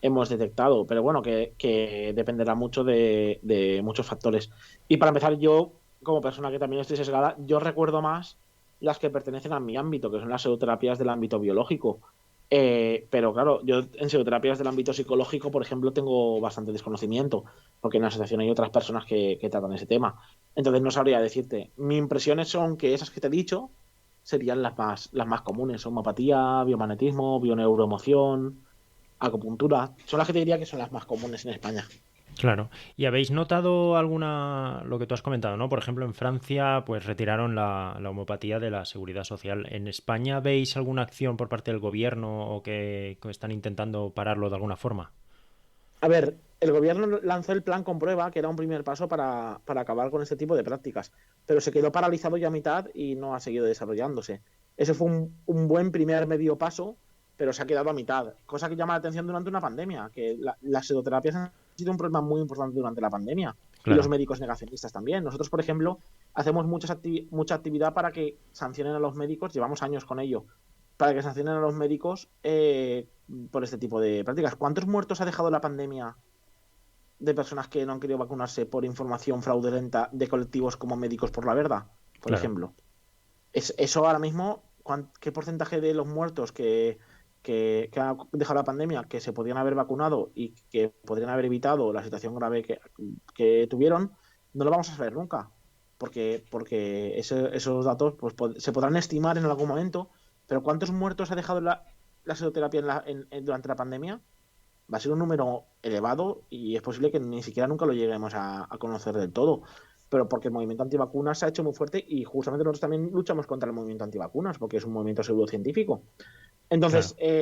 hemos detectado, pero bueno, que dependerá mucho de muchos factores. Y para empezar, yo, como persona que también estoy sesgada, yo recuerdo más las que pertenecen a mi ámbito, que son las pseudoterapias del ámbito biológico. Pero claro, yo en pseudoterapias del ámbito psicológico, por ejemplo, tengo bastante desconocimiento, porque en la asociación hay otras personas que tratan ese tema. Entonces no sabría decirte. Mis impresiones son que esas que te he dicho serían las más comunes. Homopatía, biomagnetismo, bioneuroemoción, acupuntura. Son las que te diría que son las más comunes en España. claro. ¿Y habéis notado alguna, lo que tú has comentado, ¿no? Por ejemplo, en Francia, pues retiraron la homopatía de la seguridad social. ¿En España veis alguna acción por parte del gobierno o que están intentando pararlo de alguna forma? A ver, el gobierno lanzó el plan Comprueba, que era un primer paso para acabar con este tipo de prácticas, pero se quedó paralizado ya a mitad y no ha seguido desarrollándose. Ese fue un buen primer medio paso, pero se ha quedado a mitad, cosa que llama la atención durante una pandemia, que las pseudoterapias han sido un problema muy importante durante la pandemia y los Claro, médicos negacionistas también. Nosotros, por ejemplo, hacemos mucha actividad para que sancionen a los médicos, llevamos años con ello, para que sancionen a los médicos por este tipo de prácticas. ¿Cuántos muertos ha dejado la pandemia de personas que no han querido vacunarse por información fraudulenta de colectivos como Médicos por la Verdad, por claro, ejemplo? Eso ahora mismo, ¿qué porcentaje de los muertos que ha dejado la pandemia que se podrían haber vacunado y que podrían haber evitado la situación grave que tuvieron? No lo vamos a saber nunca, porque esos datos pues, se podrán estimar en algún momento, pero ¿cuántos muertos ha dejado la pseudoterapia durante la pandemia? Va a ser un número elevado y es posible que ni siquiera nunca lo lleguemos a conocer del todo. Pero porque el movimiento antivacunas se ha hecho muy fuerte y justamente nosotros también luchamos contra el movimiento antivacunas porque es un movimiento pseudocientífico. Entonces, claro.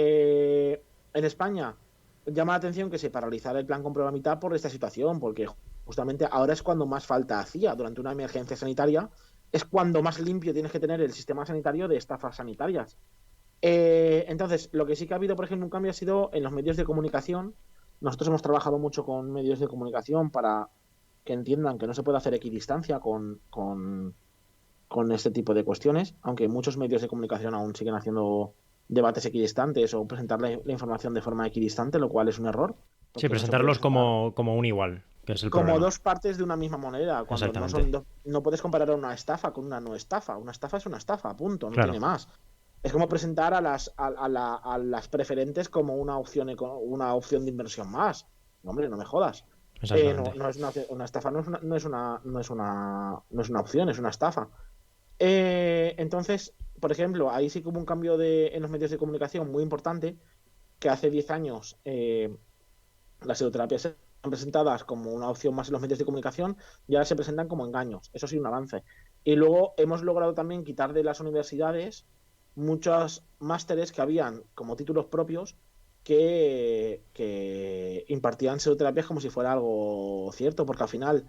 en España llama la atención que se paralizara el plan Comprueba a mitad por esta situación, porque justamente ahora es cuando más falta hacía durante una emergencia sanitaria, es cuando más limpio tienes que tener el sistema sanitario de estafas sanitarias. Entonces, lo que sí que ha habido, por ejemplo, un cambio ha sido en los medios de comunicación. Nosotros hemos trabajado mucho con medios de comunicación para que entiendan que no se puede hacer equidistancia con este tipo de cuestiones, aunque muchos medios de comunicación aún siguen haciendo debates equidistantes o presentar la información de forma equidistante, lo cual es un error, Sí, porque no se puede presentarlos presentar como un igual, que es el como problema. dos partes de una misma moneda, cuando no Exactamente. son no puedes comparar una estafa con una no estafa. Una estafa es una estafa, punto, no tiene Claro, más. Es como presentar a las preferentes como una opción de inversión más. No, hombre, no me jodas. No, exactamente. no es una estafa, no es una opción, es una estafa. Entonces, por ejemplo, ahí sí que hubo un cambio en los medios de comunicación muy importante, que hace 10 años las pseudoterapias eran presentadas como una opción más en los medios de comunicación y ahora se presentan como engaños. Eso sí, un avance. Y luego hemos logrado también quitar de las universidades muchos másteres que habían como títulos propios que impartían pseudoterapias como si fuera algo cierto, porque al final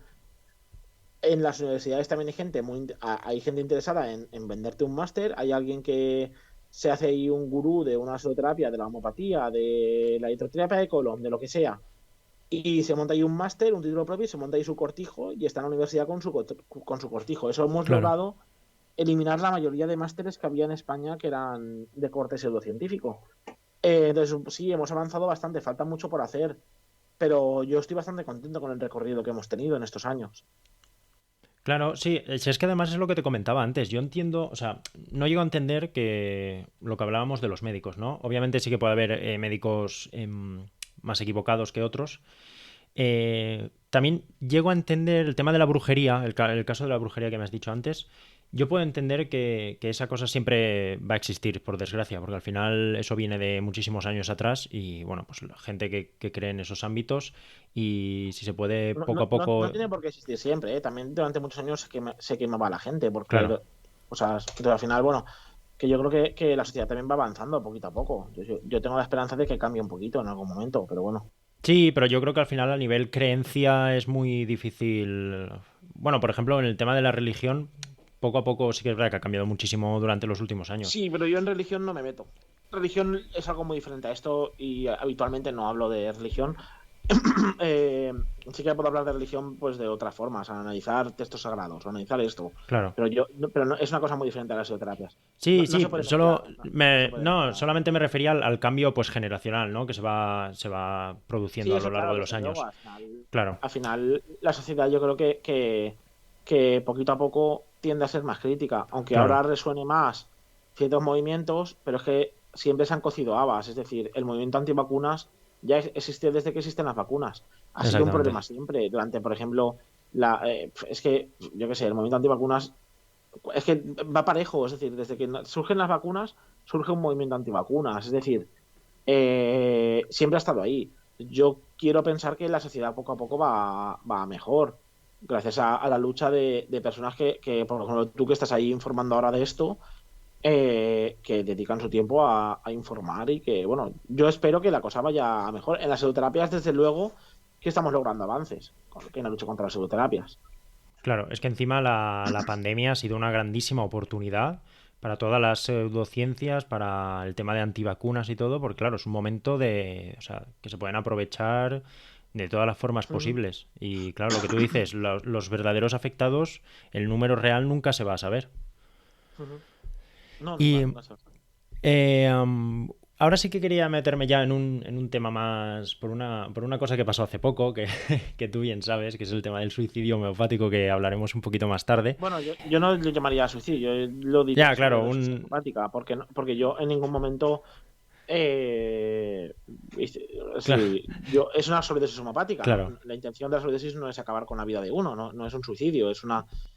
en las universidades también hay gente interesada en venderte un máster, hay alguien que se hace ahí un gurú de una pseudoterapia, de la homopatía, de la hidroterapia de colon, de lo que sea, y se monta ahí un máster, un título propio, y se monta ahí su cortijo y está en la universidad con su cortijo. Eso hemos Claro. logrado eliminar la mayoría de másteres que había en España que eran de corte pseudocientífico. Entonces, sí, hemos avanzado bastante, falta mucho por hacer, pero yo estoy bastante contento con el recorrido que hemos tenido en estos años. Claro, sí, si es que además es lo que te comentaba antes. Yo entiendo, o sea, no llego a entender que lo que hablábamos de los médicos, ¿no? Obviamente sí que puede haber médicos más equivocados que otros. También llego a entender el tema de la brujería, el caso de la brujería que me has dicho antes. Yo puedo entender que esa cosa siempre va a existir, por desgracia, porque al final eso viene de muchísimos años atrás y, bueno, pues la gente que cree en esos ámbitos y si se puede No, poco a no poco. tiene por qué existir siempre, ¿eh? También durante muchos años se quemaba la gente por Claro. creer. O sea, entonces al final, bueno, que yo creo que la sociedad también va avanzando poquito a poco. Yo tengo la esperanza de que cambie un poquito en algún momento, pero bueno. Sí, pero yo creo que al final a nivel creencia es muy difícil. Bueno, por ejemplo, en el tema de la religión, poco a poco sí que es verdad que ha cambiado muchísimo durante los últimos años. Sí, pero yo en religión no me meto. Religión es algo muy diferente a esto y habitualmente no hablo de religión. eh, sí que puedo hablar de religión pues de otras formas, analizar textos sagrados, analizar esto. Claro. Pero no, es una cosa muy diferente a las psicoterapias. Sí, No se sí, puede solo mezclar, no se puede no, mezclar. solamente me refería al cambio pues generacional, ¿no? Que se va Sí, produciendo a lo eso largo claro, de los desde luego. años. Claro, Al final la sociedad yo creo que poquito a poco tiende a ser más crítica, aunque claro, ahora resuene más ciertos movimientos, pero es que siempre se han cocido habas, es decir, el movimiento antivacunas ya existe desde que existen las vacunas. Ha sido un exactamente. problema siempre. Durante, por ejemplo, es que, yo qué sé, el movimiento antivacunas es que va parejo, es decir, desde que surgen las vacunas, surge un movimiento antivacunas, es decir, siempre ha estado ahí. Yo quiero pensar que la sociedad poco a poco va mejor, gracias a la lucha de personas por ejemplo, tú que estás ahí informando ahora de esto, que dedican su tiempo a informar y que, bueno, yo espero que la cosa vaya a mejor. En las pseudoterapias, desde luego, que estamos logrando avances en la lucha contra las pseudoterapias. Claro, es que encima la pandemia ha sido una grandísima oportunidad para todas las pseudociencias, para el tema de antivacunas y todo, porque claro, es un momento de, o sea, que se pueden aprovechar de todas las formas Uh -huh. posibles. Y claro, lo que tú dices, los verdaderos afectados, el número real nunca se va a saber. Uh -huh. No, nunca, Y nunca se va. ahora sí que quería meterme ya en un tema más, por una cosa que pasó hace poco, que, que tú bien sabes, que es el tema del suicidio homeopático, que hablaremos un poquito más tarde. Bueno, yo no lo llamaría suicidio, yo lo diría Ya, claro, sobredosis homeopática, porque yo en ningún momento eh, claro, sí, es una sobredosis homeopática, ¿no? claro, La intención de la sobredosis no es acabar con la vida de uno, no es un suicidio, una es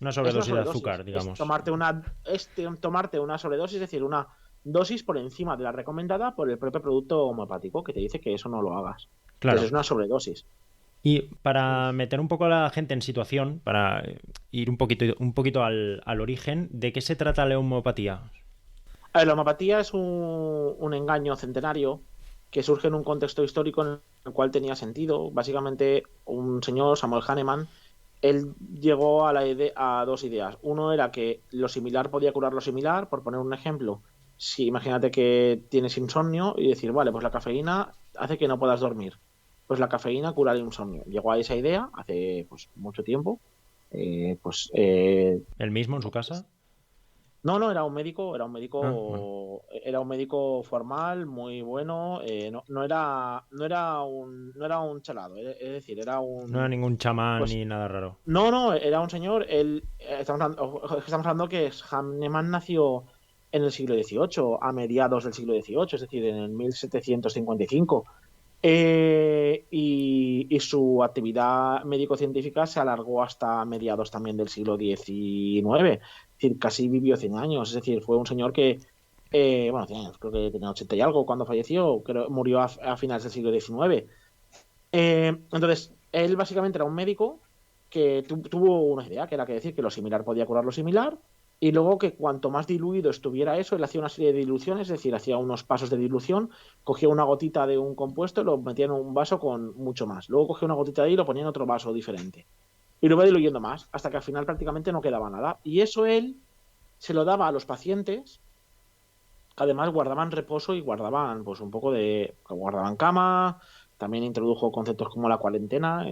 una sobredosis de sobredosis. azúcar, digamos. Tomarte una sobredosis, es decir, una dosis por encima de la recomendada por el propio producto homeopático, que te dice que eso no lo hagas. Entonces Claro. es una sobredosis. Y para meter un poco a la gente en situación, para ir un poquito al origen, ¿de qué se trata la homeopatía? A ver, la homeopatía es un engaño centenario que surge en un contexto histórico en el cual tenía sentido. Básicamente, un señor, Samuel Hahnemann, él llegó a dos ideas. Uno era que lo similar podía curar lo similar, por poner un ejemplo. si imagínate que tienes insomnio y decir, vale, pues la cafeína hace que no puedas dormir. Pues la cafeína cura el insomnio. Llegó a esa idea hace pues mucho tiempo. Eh, pues eh, ¿El mismo en su casa? no, no, Ah, bueno. era un médico formal, muy bueno. No era un chalado. Es decir, era No era un, ningún chamán pues, ni nada raro. no, no, era un señor. Estamos hablando que Hahnemann nació en el siglo XVIII, a mediados del siglo XVIII, es decir, en el 1755. Y su actividad médico-científica se alargó hasta mediados también del siglo XIX. Es decir, casi vivió 100 años. Es decir, fue un señor que, bueno, 100 años, creo que tenía 80 y algo cuando falleció, murió a finales del siglo XIX. Entonces, él básicamente era un médico que tuvo una idea, que era que decir que lo similar podía curar lo similar, y luego que cuanto más diluido estuviera eso, él hacía una serie de diluciones, es decir, hacía unos pasos de dilución, cogía una gotita de un compuesto y lo metía en un vaso con mucho más. Luego cogía una gotita de ahí y lo ponía en otro vaso diferente. Y lo iba diluyendo más, hasta que al final prácticamente no quedaba nada. Y eso él se lo daba a los pacientes, que además guardaban reposo y guardaban pues un poco de, guardaban cama. También introdujo conceptos como la cuarentena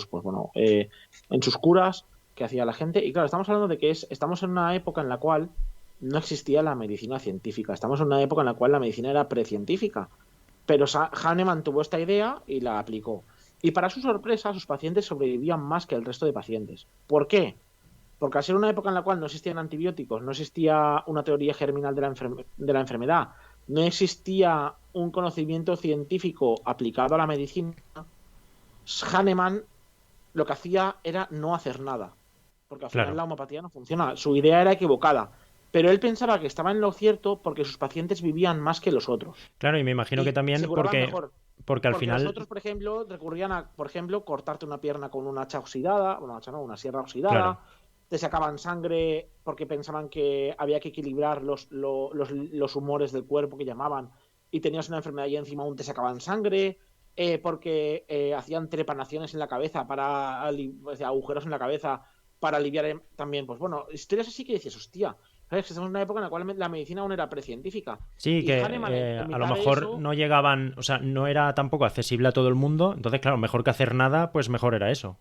pues bueno, en sus curas que hacía la gente. Y claro, estamos hablando de que estamos en una época en la cual no existía la medicina científica. Estamos en una época en la cual la medicina era precientífica. Pero Hahnemann tuvo esta idea y la aplicó. Y para su sorpresa, sus pacientes sobrevivían más que el resto de pacientes. ¿Por qué? Porque al ser una época en la cual no existían antibióticos, no existía una teoría germinal de la enfermedad, no existía un conocimiento científico aplicado a la medicina, Hahnemann lo que hacía era no hacer nada. Porque al final Claro. la homeopatía no funciona. Su idea era equivocada. Pero él pensaba que estaba en lo cierto porque sus pacientes vivían más que los otros. Claro, y me imagino que Y se también curaban mejor. porque al Porque los final, otros, por ejemplo, recurrían a, por ejemplo, cortarte una pierna con una hacha oxidada, una hacha no, una sierra claro, oxidada, te sacaban sangre porque pensaban que había que equilibrar los humores del cuerpo que llamaban, y tenías una enfermedad y encima aún te sacaban sangre, porque hacían trepanaciones en la cabeza o sea, agujeros en la cabeza para aliviar también, pues bueno, historias así que dices, hostia, ¿sabes? Estamos en una época en la cual la medicina aún era precientífica. sí, Y que Hahnemann, en a lo mitad de mejor eso, no llegaban, o sea, no era tampoco accesible a todo el mundo, entonces, claro, mejor que hacer nada, pues mejor era eso.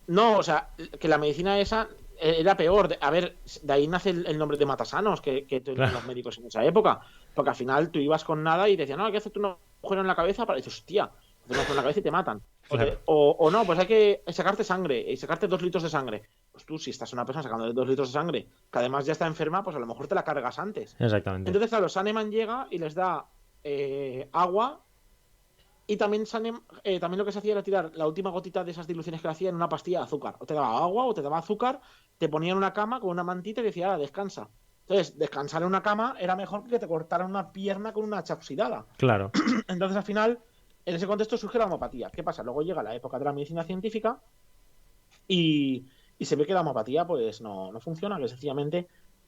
no, o sea, que la medicina esa era peor. A ver, de ahí nace el nombre de matasanos que tenían Claro, los médicos en esa época. Porque al final tú ibas con nada y te decían, no, hay que hacerte un agujero en la cabeza para. Y dices, hostia, hacer un agujero en la cabeza y te matan. claro, O no, pues hay que sacarte sangre y sacarte 2 litros de sangre. Pues tú, si estás una persona sacando 2 litros de sangre, que además ya está enferma, pues a lo mejor te la cargas antes. exactamente. Entonces, claro, Saneman llega y les da agua, y también, también lo que se hacía era tirar la última gotita de esas diluciones que le hacía en una pastilla de azúcar. O te daba agua o te daba azúcar, te ponían en una cama con una mantita y decía, ahora descansa. Entonces, descansar en una cama era mejor que te cortaran una pierna con una hacha oxidada. Claro, Entonces, al final, en ese contexto surge la homopatía. ¿Qué pasa? Luego llega la época de la medicina científica y, y se ve que la homopatía pues no funciona, que sencillamente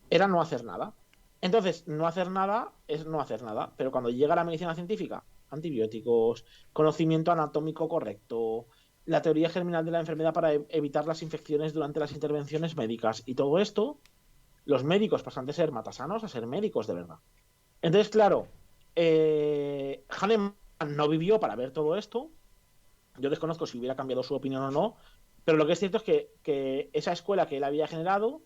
era no hacer nada. Entonces, no hacer nada es no hacer nada, pero cuando llega la medicina científica, antibióticos, conocimiento anatómico correcto, la teoría germinal de la enfermedad para evitar las infecciones durante las intervenciones médicas y todo esto, los médicos pasan de ser matasanos a ser médicos de verdad. Entonces, claro, Hahnemann no vivió para ver todo esto. Yo desconozco si hubiera cambiado su opinión o no, pero lo que es cierto es que esa escuela que él había generado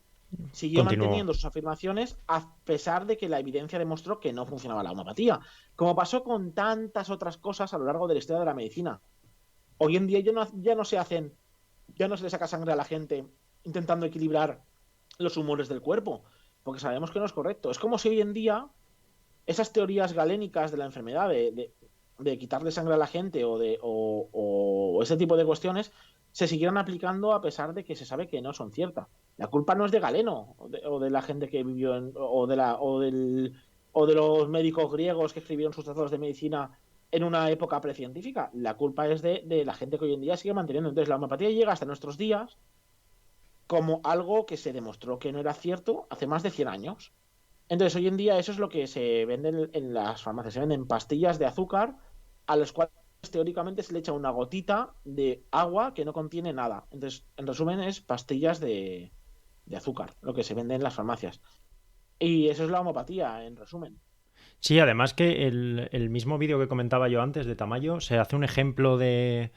siguió continuó. manteniendo sus afirmaciones a pesar de que la evidencia demostró que no funcionaba la homeopatía, como pasó con tantas otras cosas a lo largo de la historia de la medicina. Hoy en día ya no se le saca sangre a la gente intentando equilibrar los humores del cuerpo, porque sabemos que no es correcto. Es como si hoy en día esas teorías galénicas de la enfermedad, de quitarle sangre a la gente o ese tipo de cuestiones, se siguieran aplicando a pesar de que se sabe que no son ciertas. La culpa no es de Galeno o de la gente que vivió o de los médicos griegos que escribieron sus tratados de medicina en una época precientífica. La culpa es de la gente que hoy en día sigue manteniendo. Entonces la homeopatía llega hasta nuestros días como algo que se demostró que no era cierto hace más de 100 años. Entonces, hoy en día eso es lo que se vende en las farmacias. Se venden pastillas de azúcar a las cuales teóricamente se le echa una gotita de agua que no contiene nada. Entonces, en resumen, es pastillas de azúcar, lo que se vende en las farmacias. Y eso es la homopatía, en resumen. Sí, además que el mismo vídeo que comentaba yo antes de Tamayo, se hace un ejemplo de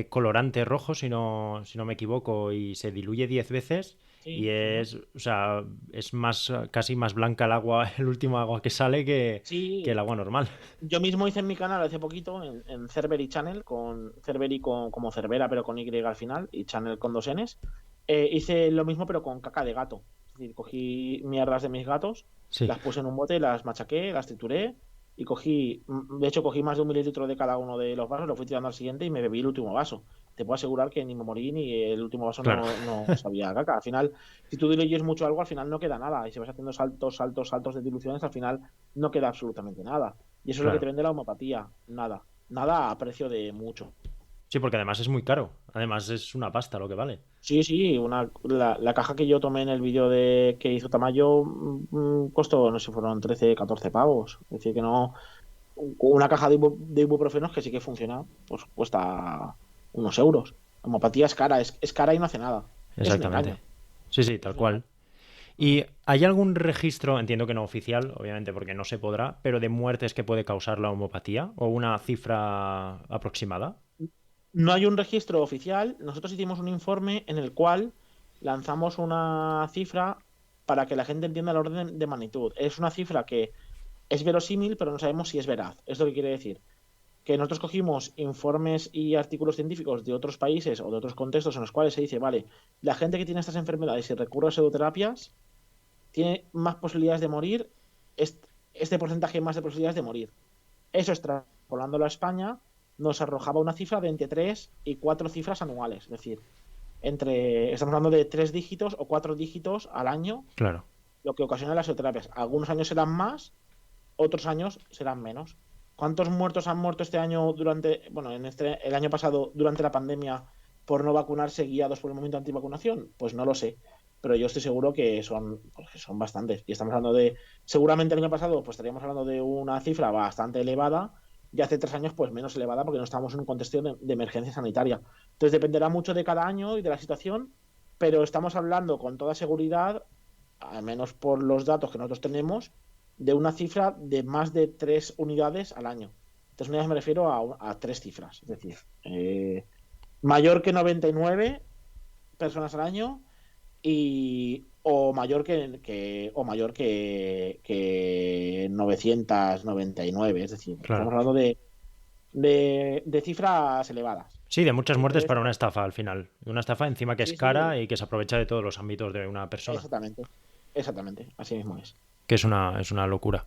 colorante rojo, si no me equivoco, y se diluye 10 veces y Sí, ujú. es, o sea, es más, casi más blanca el agua, el último agua que sale que el Sí, agua normal. yo mismo hice en mi canal hace poquito, en Cerberry Channel, con Cerberry como Cerbera, pero con Y al final, y Channel con dos Ns. Hice lo mismo, pero con caca de gato. Es decir, cogí mierdas de mis gatos, Sí, las puse en un bote, las machaqué, las trituré, y de hecho, cogí más de 1 mililitro de cada uno de los vasos, lo fui tirando al siguiente y me bebí el último vaso. Te puedo asegurar que ni me morí ni el último vaso claro, no sabía a caca. Al final, si tú diluyes mucho algo, al final no queda nada. Y si vas haciendo saltos, saltos, saltos de diluciones, al final no queda absolutamente nada. Y eso es lo que te claro. vende la homopatía. Nada. Nada a precio de mucho. Sí, porque además es muy caro. Además es una pasta lo que vale. Sí, sí, la caja que yo tomé en el vídeo de que hizo Tamayo costó, no sé, fueron 13 14 pavos. Es decir, que no. Una caja de ibuprofenos que sí que funciona, pues cuesta unos euros. La homopatía es cara y no hace nada. Es un Exactamente. engaño. Sí, sí, Es tal un engaño. cual. Ujú. ¿Y hay algún registro, entiendo que no oficial, obviamente porque no se podrá, pero de muertes que puede causar la homopatía o una cifra aproximada? No hay un registro oficial. Nosotros hicimos un informe en el cual lanzamos una cifra para que la gente entienda el orden de magnitud. Es una cifra que es verosímil, pero no sabemos si es veraz. Es lo que quiere decir. Que nosotros cogimos informes y artículos científicos de otros países o de otros contextos en los cuales se dice, vale, la gente que tiene estas enfermedades y recurre a pseudoterapias tiene más posibilidades de morir, este porcentaje más de posibilidades de morir. Eso extrapolándolo a España nos arrojaba una cifra de entre 3 y 4 cifras anuales, es decir, estamos hablando de 3 dígitos o 4 dígitos al año, Claro, lo que ocasiona las pseudoterapias. Algunos años serán más, otros años serán menos. ¿Cuántos muertos han muerto este año el año pasado durante la pandemia por no vacunarse guiados por el movimiento antivacunación? Pues no lo sé, pero yo estoy seguro que son bastantes. Y estamos hablando seguramente el año pasado, pues estaríamos hablando de una cifra bastante elevada y hace 3 años, pues menos elevada porque no estamos en un contexto de emergencia sanitaria. Entonces dependerá mucho de cada año y de la situación, pero estamos hablando con toda seguridad, al menos por los datos que nosotros tenemos, de una cifra de más de 3 unidades al año. 3 unidades me refiero a 3 cifras, es decir, mayor que 99 personas al año o mayor que 999, es decir, estamos claro. hablando de cifras elevadas. Sí, de muchas muertes Entonces, para una estafa al final. Una estafa encima que es sí, sí, cara y que se aprovecha de todos los ámbitos de una persona, exactamente, exactamente, así mismo es. que es una locura.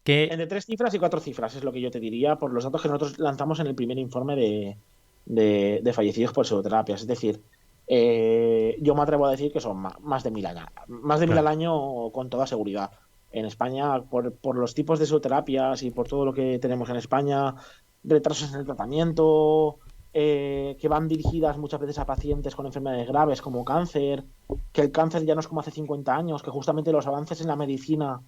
Que, Entre 3 cifras y 4 cifras es lo que yo te diría por los datos que nosotros lanzamos en el primer informe de fallecidos por pseudoterapias. Es decir, yo me atrevo a decir que son más de 1.000 años, más de 1.000 al claro, año con toda seguridad. En España, por los tipos de pseudoterapias y por todo lo que tenemos en España, retrasos en el tratamiento, que van dirigidas muchas veces a pacientes con enfermedades graves como cáncer, que el cáncer ya no es como hace 50 años, que justamente los avances en la medicina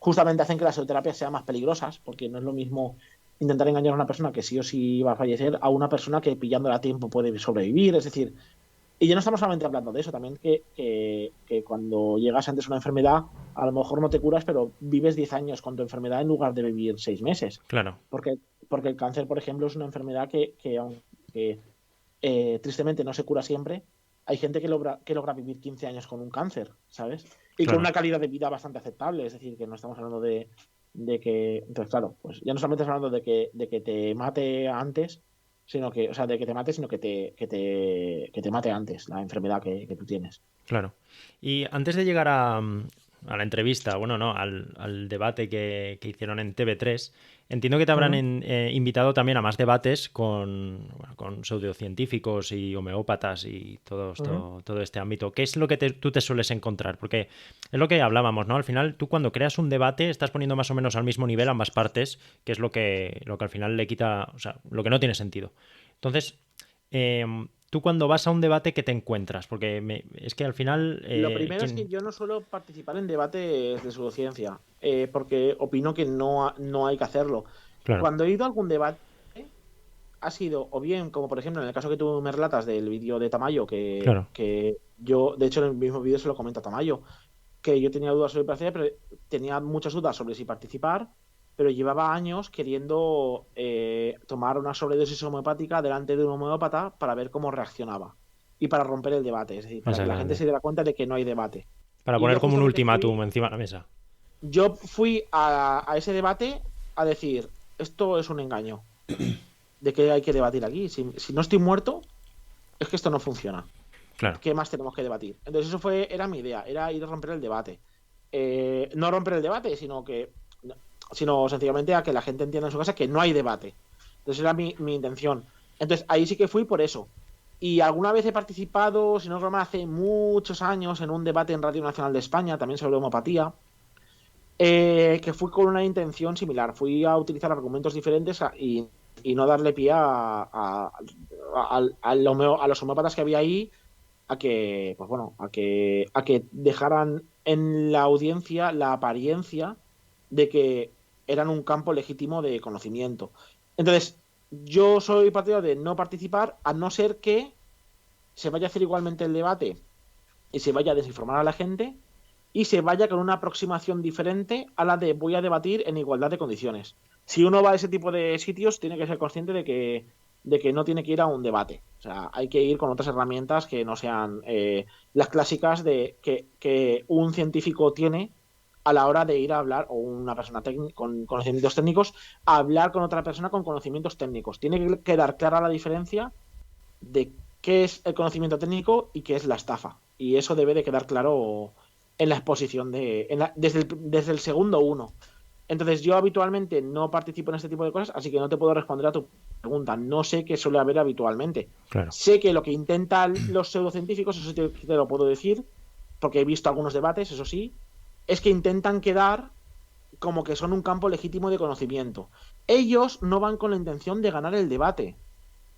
justamente hacen que las pseudoterapias sean más peligrosas, porque no es lo mismo intentar engañar a una persona que sí o sí va a fallecer a una persona que pillándola a tiempo puede sobrevivir. Es decir, y ya no estamos solamente hablando de eso, también que cuando llegas antes a una enfermedad, a lo mejor no te curas, pero vives 10 años con tu enfermedad en lugar de vivir 6 meses. claro, Porque, porque el cáncer, por ejemplo, es una enfermedad que aunque tristemente no se cura siempre, hay gente que logra vivir 15 años con un cáncer, ¿sabes? Y con claro. una calidad de vida bastante aceptable, es decir, que no estamos hablando de que, entonces claro, pues ya no solamente estamos hablando de que te mate antes, sino que, o sea, de que te mate, sino que te mate antes la enfermedad que tú tienes. Claro. Y antes de llegar a la entrevista, bueno, no, al debate que hicieron en TV3, entiendo que te habrán Ujú. invitado también a más debates con pseudocientíficos y homeópatas y Ujú. todo este ámbito. ¿Qué es lo que tú te sueles encontrar? Porque es lo que hablábamos, ¿no? Al final, tú cuando creas un debate estás poniendo más o menos al mismo nivel ambas partes, que es lo que al final le quita, o sea, lo que no tiene sentido. Entonces, tú cuando vas a un debate, ¿qué te encuentras? Porque es que al final, Lo primero es que yo no suelo participar en debates de pseudociencia, porque opino que no hay que hacerlo. Claro, Cuando he ido a algún debate, ha sido o bien, como por ejemplo en el caso que tú me relatas del vídeo de Tamayo, que, claro, que yo, de hecho, en el mismo vídeo se lo comento a Tamayo, que yo tenía dudas sobre participar, pero tenía muchas dudas sobre si participar, pero llevaba años queriendo tomar una sobredosis homeopática delante de un homeópata para ver cómo reaccionaba y para romper el debate, es decir, para que la gente Exactamente. se diera cuenta de que no hay debate. Para Y poner yo como un justamente ultimátum encima de la mesa. fui a ese debate a decir, esto es un engaño, de que hay que debatir aquí. Si no estoy muerto, es que esto no funciona. Claro. ¿Qué más tenemos que debatir? Entonces era mi idea, era ir a romper el debate. No romper el debate, sino sencillamente a que la gente entienda en su casa que no hay debate. Entonces era mi intención. Entonces ahí sí que fui por eso. Y alguna vez he participado, si no recuerdo mal, hace muchos años en un debate en Radio Nacional de España, también sobre homopatía, que fui con una intención similar. Fui a utilizar argumentos diferentes y no darle pie a los homópatas que había ahí a que, pues bueno, a que dejaran en la audiencia la apariencia de que eran un campo legítimo de conocimiento. Entonces, yo soy partidario de no participar a no ser que se vaya a hacer igualmente el debate y se vaya a desinformar a la gente y se vaya con una aproximación diferente a la de voy a debatir en igualdad de condiciones. Si uno va a ese tipo de sitios, tiene que ser consciente de que no tiene que ir a un debate. O sea, hay que ir con otras herramientas que no sean las clásicas que un científico tiene a la hora de ir a hablar, o una persona con conocimientos técnicos, a hablar con otra persona con conocimientos técnicos. Tiene que quedar clara la diferencia de qué es el conocimiento técnico y qué es la estafa. Y eso debe de quedar claro en la exposición desde el segundo uno. Entonces yo habitualmente no participo en este tipo de cosas, así que no te puedo responder a tu pregunta. No sé qué suele haber habitualmente. Claro. Sé que lo que intentan los pseudocientíficos, eso te lo puedo decir, porque he visto algunos debates, eso sí, es que intentan quedar como que son un campo legítimo de conocimiento. Ellos no van con la intención de ganar el debate,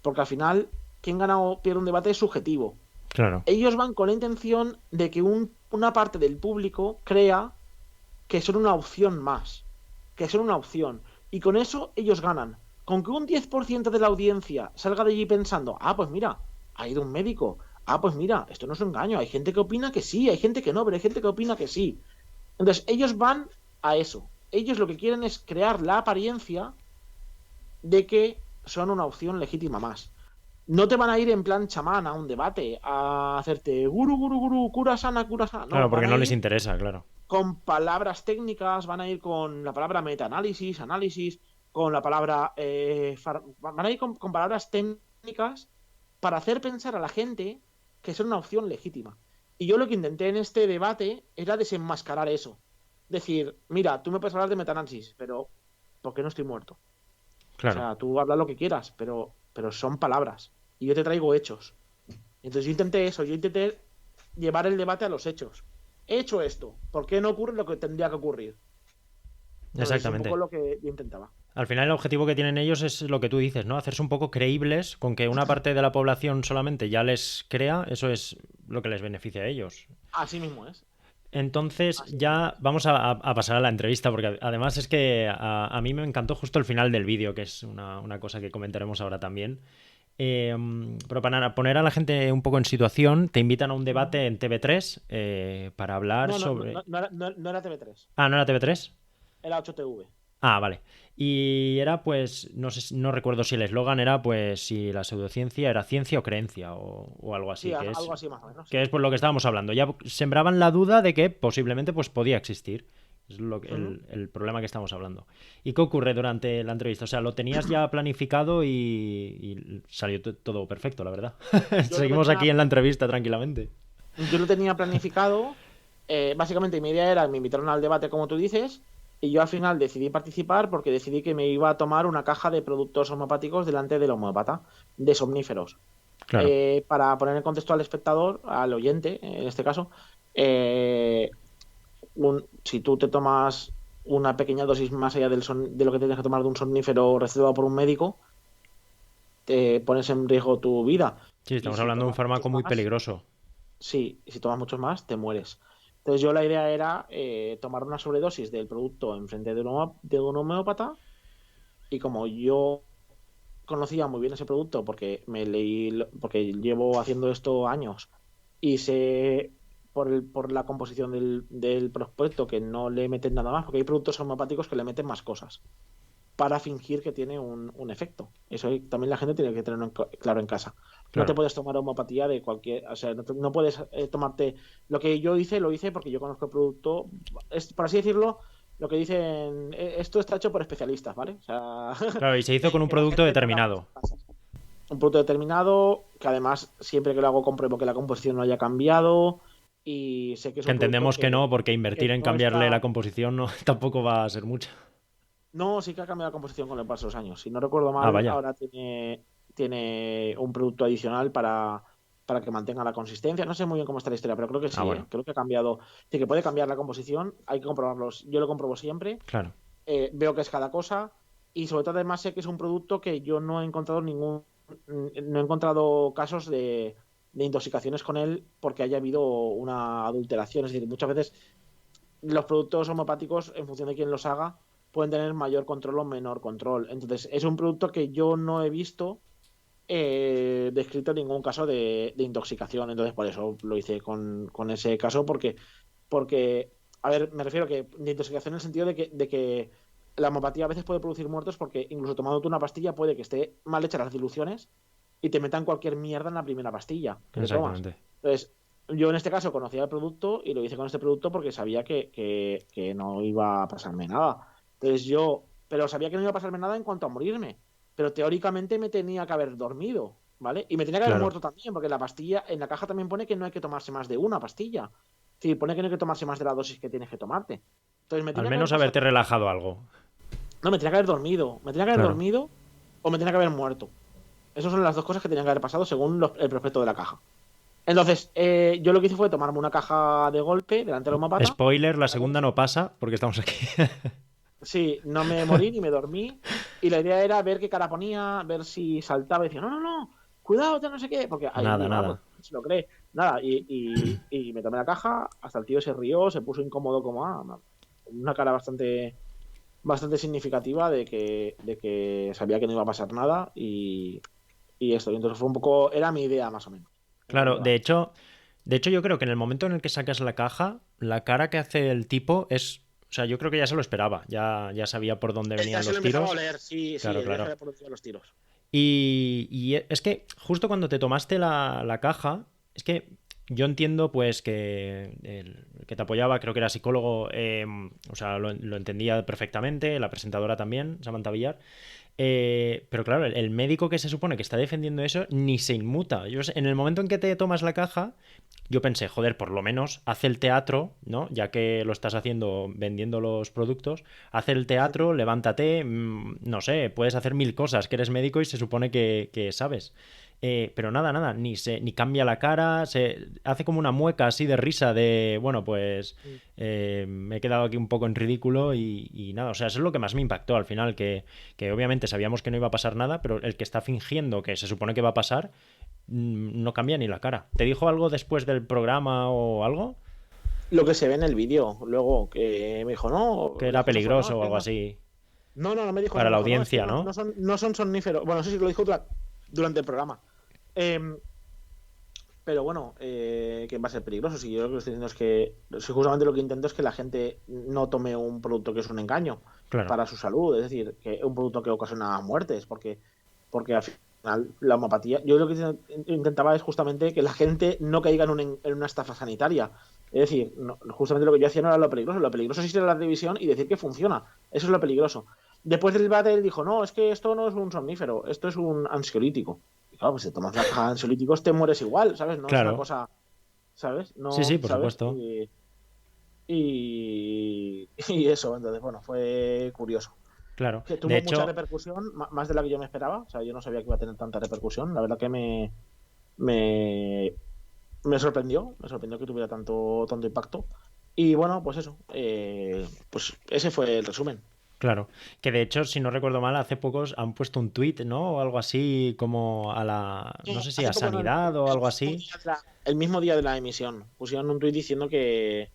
porque al final quien gana o pierde un debate es subjetivo. Claro. Ellos van con la intención de que una parte del público crea que son una opción más, que son una opción. Y con eso ellos ganan. Con que un 10% de la audiencia salga de allí pensando, ah, pues mira, ha ido un médico, ah, pues mira, esto no es un engaño, hay gente que opina que sí, hay gente que no, pero hay gente que opina que sí. Entonces ellos van a eso. Ellos lo que quieren es crear la apariencia de que son una opción legítima más. No te van a ir en plan chamán a un debate, a hacerte guru, guru, guru, cura sana, cura sana. No, Claro, porque van a no les ir interesa, claro. con palabras técnicas, van a ir con la palabra metaanálisis, análisis, con la palabra... van a ir con palabras técnicas para hacer pensar a la gente que es una opción legítima. Y yo lo que intenté en este debate era desenmascarar eso. Decir, mira, tú me puedes hablar de metaanálisis, pero ¿por qué no estoy muerto? O Claro. sea, tú hablas lo que quieras, pero son palabras. Y yo te traigo hechos. Entonces yo intenté eso, yo intenté llevar el debate a los hechos. He hecho esto, ¿por qué no ocurre lo que tendría que ocurrir? Entonces es un poco Exactamente. lo que yo intentaba. Al final el objetivo que tienen ellos es lo que tú dices, ¿no? Hacerse un poco creíbles con que una parte de la población solamente ya les crea, eso es lo que les beneficia a ellos. Así mismo es. Entonces Así mismo ya es. vamos a pasar a la entrevista, porque además es que a mí me encantó justo el final del vídeo, que es una cosa que comentaremos ahora también. Pero para poner a la gente un poco en situación, te invitan a un debate en TV3 para hablar No, no, no, sobre... no era TV3, Ah, ¿no era TV3? era 8TV. Ah, vale. Y era pues, no sé, no recuerdo si el eslogan era pues si la pseudociencia era ciencia o creencia o algo Sí, así, algo así más o menos, que sí. es por lo que estábamos hablando. Ya sembraban la duda de que posiblemente pues podía existir. Es Ujú. el problema que estamos hablando. ¿Y qué ocurre durante la entrevista? O sea, lo tenías ya planificado y salió todo perfecto, la verdad. Yo lo Seguimos tenía, aquí en la entrevista tranquilamente. yo lo tenía planificado. Básicamente mi idea era, me invitaron al debate como tú dices, y yo al final decidí participar porque decidí que me iba a tomar una caja de productos homeopáticos delante del homeópata, de somníferos. Claro. Para poner en contexto al espectador, al oyente, en este caso, eh, si tú te tomas una pequeña dosis más allá de lo que tienes que tomar de un somnífero recetado por un médico, te pones en riesgo tu vida. Sí, Y estamos si hablando de un tomas fármaco muchos muy más, peligroso. sí, y si tomas muchos más, te mueres. Entonces yo la idea era tomar una sobredosis del producto en frente de un homeópata y como yo conocía muy bien ese producto porque me leí, porque llevo haciendo esto años y sé por la composición del prospecto, que no le meten nada más, porque hay productos homeopáticos que le meten más cosas para fingir que tiene un efecto. Eso también la gente tiene que tenerlo claro en casa. No te Claro. puedes tomar homeopatía de cualquier... O sea, no puedes tomarte... Lo que yo hice, lo hice porque yo conozco el producto. Por así decirlo, lo que dicen... Esto está hecho por especialistas, ¿vale? O sea, Claro, y se hizo con un que la producto gente no lo haga en determinado. sus casas. Un producto determinado, que además siempre que lo hago compruebo que la composición no haya cambiado y sé que es Que un producto entendemos que no, porque que invertir en no cambiarle la está... composición no, tampoco va a ser mucho. No, sí que ha cambiado la composición con el paso de los años. Si no recuerdo Ah, mal, vaya. ahora tiene un producto adicional para que mantenga la consistencia. No sé muy bien cómo está la historia, pero creo que Ah, sí, ¿eh? bueno. Creo que ha cambiado. Sí, que puede cambiar la composición, hay que comprobarlos. Yo lo compruebo siempre, Claro. veo que es cada cosa y sobre todo además sé que es un producto que yo no he encontrado no he encontrado casos de intoxicaciones con él porque haya habido una adulteración. Es decir, muchas veces los productos homeopáticos, en función de quién los haga, pueden tener mayor control o menor control. Entonces, es un producto que yo no he visto descrito ningún caso de intoxicación. Entonces, por eso lo hice con ese caso, porque, a ver, me refiero que de intoxicación en el sentido de que la homeopatía a veces puede producir muertos porque incluso tomándote una pastilla puede que esté mal hecha las diluciones y te metan cualquier mierda en la primera pastilla que te tomas. Exactamente. Entonces, yo en este caso conocía el producto y lo hice con este producto porque sabía que no iba a pasarme nada. Entonces pero sabía que no iba a pasarme nada en cuanto a morirme. Pero teóricamente me tenía que haber dormido, ¿vale? Y me tenía que haber Claro. muerto también, porque la pastilla, en la caja también pone que no hay que tomarse más de una pastilla. Sí, pone que no hay que tomarse más de la dosis que tienes que tomarte. Entonces me Al tenía que haber menos pasado. haberte relajado algo. No, me tenía que haber dormido. Me tenía que haber Claro. dormido o me tenía que haber muerto. Esas son las dos cosas que tenían que haber pasado según el prospecto de la caja. Entonces, yo lo que hice fue tomarme una caja de golpe delante del homópata. Spoiler, la ¿Vale? segunda no pasa porque estamos aquí. Sí, no me morí ni me dormí. Y la idea era ver qué cara ponía, ver si saltaba y decía, no, no, no, cuidado, ya no sé qué. Porque ahí Nada, digo, ah, pues nada. se lo cree. Nada, y me tomé la caja, hasta el tío se rió, se puso incómodo como, una cara bastante significativa de que sabía que no iba a pasar nada y esto. Y entonces fue un poco, era mi idea más o menos. Era mi Claro, idea más o menos. de hecho yo creo que en el momento en el que sacas la caja, la cara que hace el tipo es... O sea, yo creo que ya se lo esperaba, ya sabía por dónde Él ya venían se lo los empezaba a tiros. oler, sí, sí, Claro, él ya claro. sabía por dónde iban los tiros. Y es que justo cuando te tomaste la caja, es que yo entiendo pues que el que te apoyaba, creo que era psicólogo, o sea, lo entendía perfectamente, la presentadora también, Samantha Villar. Pero claro, el médico que se supone que está defendiendo eso ni se inmuta. En el momento en que te tomas la caja, yo pensé, joder, por lo menos haz el teatro, ¿no? Ya que lo estás haciendo vendiendo los productos, haz el teatro, levántate, no sé, puedes hacer mil cosas, que eres médico y se supone que sabes. Pero nada, nada, ni cambia la cara, se hace como una mueca así de risa de, bueno, pues me he quedado aquí un poco en ridículo y nada, o sea, eso es lo que más me impactó al final, que obviamente sabíamos que no iba a pasar nada, pero el que está fingiendo que se supone que va a pasar, no cambia ni la cara. ¿Te dijo algo después del programa o algo? Lo que se ve en el vídeo, luego que me dijo, Que no, era las cosas fueron, no, peligroso es o que algo no. así No, no, no me dijo eso, para me la dijo, no, es que audiencia, no, ¿no? no son somníferos. Bueno, no sé si lo dijo durante el programa. Pero bueno, que va a ser peligroso. Si yo lo que estoy diciendo es que si justamente lo que intento es que la gente no tome un producto que es un engaño Claro, para su salud, es decir, que un producto que ocasiona muertes, porque al final la homopatía, yo lo que intentaba es justamente que la gente no caiga en una estafa sanitaria. Es decir, justamente lo que yo hacía no era lo peligroso sí era la revisión y decir que funciona, eso es lo peligroso. Después del debate él dijo, no, es que esto no es un somnífero, esto es un ansiolítico. Y claro, pues si te tomas una caja de ansiolíticos te mueres igual, ¿sabes? No es una claro. cosa, ¿sabes? Sí, sí, No, por ¿sabes? supuesto. Y eso, entonces, bueno, fue curioso. Claro. Que De tuvo mucha hecho, repercusión, más de la que yo me esperaba. O sea, yo no sabía que iba a tener tanta repercusión. La verdad que me, me sorprendió que tuviera tanto impacto. Y bueno, pues eso, pues ese fue el resumen. claro. Que de hecho, si no recuerdo mal, hace pocos han puesto un tuit, ¿no? O algo así como a la... No sé si Hace a poco, no, Sanidad o algo así. el mismo día de la emisión, pusieron un tuit diciendo que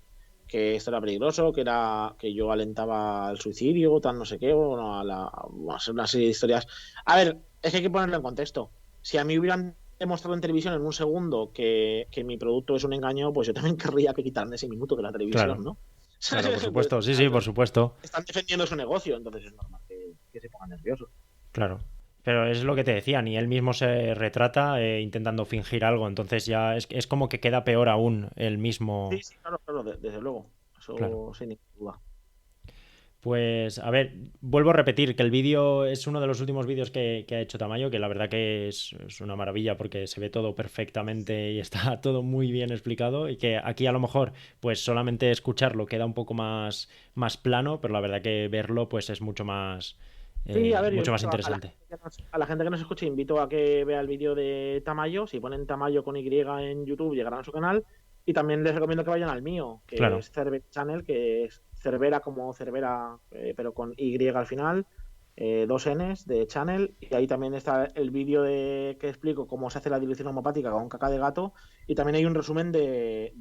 esto era peligroso, que yo alentaba al suicidio, tal no sé qué, bueno, una serie de historias. A ver, es que hay que ponerlo en contexto. Si a mí hubieran he mostrado en televisión en un segundo que mi producto es un engaño, pues yo también querría que quitaran ese minuto de la televisión, Claro, ¿no? claro, por Entonces, supuesto. Sí, sí, por supuesto. están defendiendo su negocio, entonces es normal que se pongan nerviosos. Claro. Pero es lo que te decía, ni él mismo se retrata intentando fingir algo, entonces ya es como que queda peor aún el Sí, mismo. sí, claro, claro, desde luego. Claro. Eso sin ninguna duda. Pues a ver, vuelvo a repetir que el vídeo es uno de los últimos vídeos que ha hecho Tamayo, que la verdad que es una maravilla porque se ve todo perfectamente y está todo muy bien explicado y que aquí a lo mejor pues solamente escucharlo queda un poco más plano, pero la verdad que verlo pues es Sí, a ver, yo mucho más invito interesante. a la gente que nos escuche, invito a que vea el vídeo de Tamayo. Si ponen Tamayo con Y en YouTube, llegarán a su canal. Y también les recomiendo que vayan al mío, que Claro, es Cervera Channel, que es Cervera como Cervera, pero con Y al final, dos Ns de Channel. Y ahí también está el vídeo que explico cómo se hace la dilución homopática con caca de gato. Y también hay un resumen del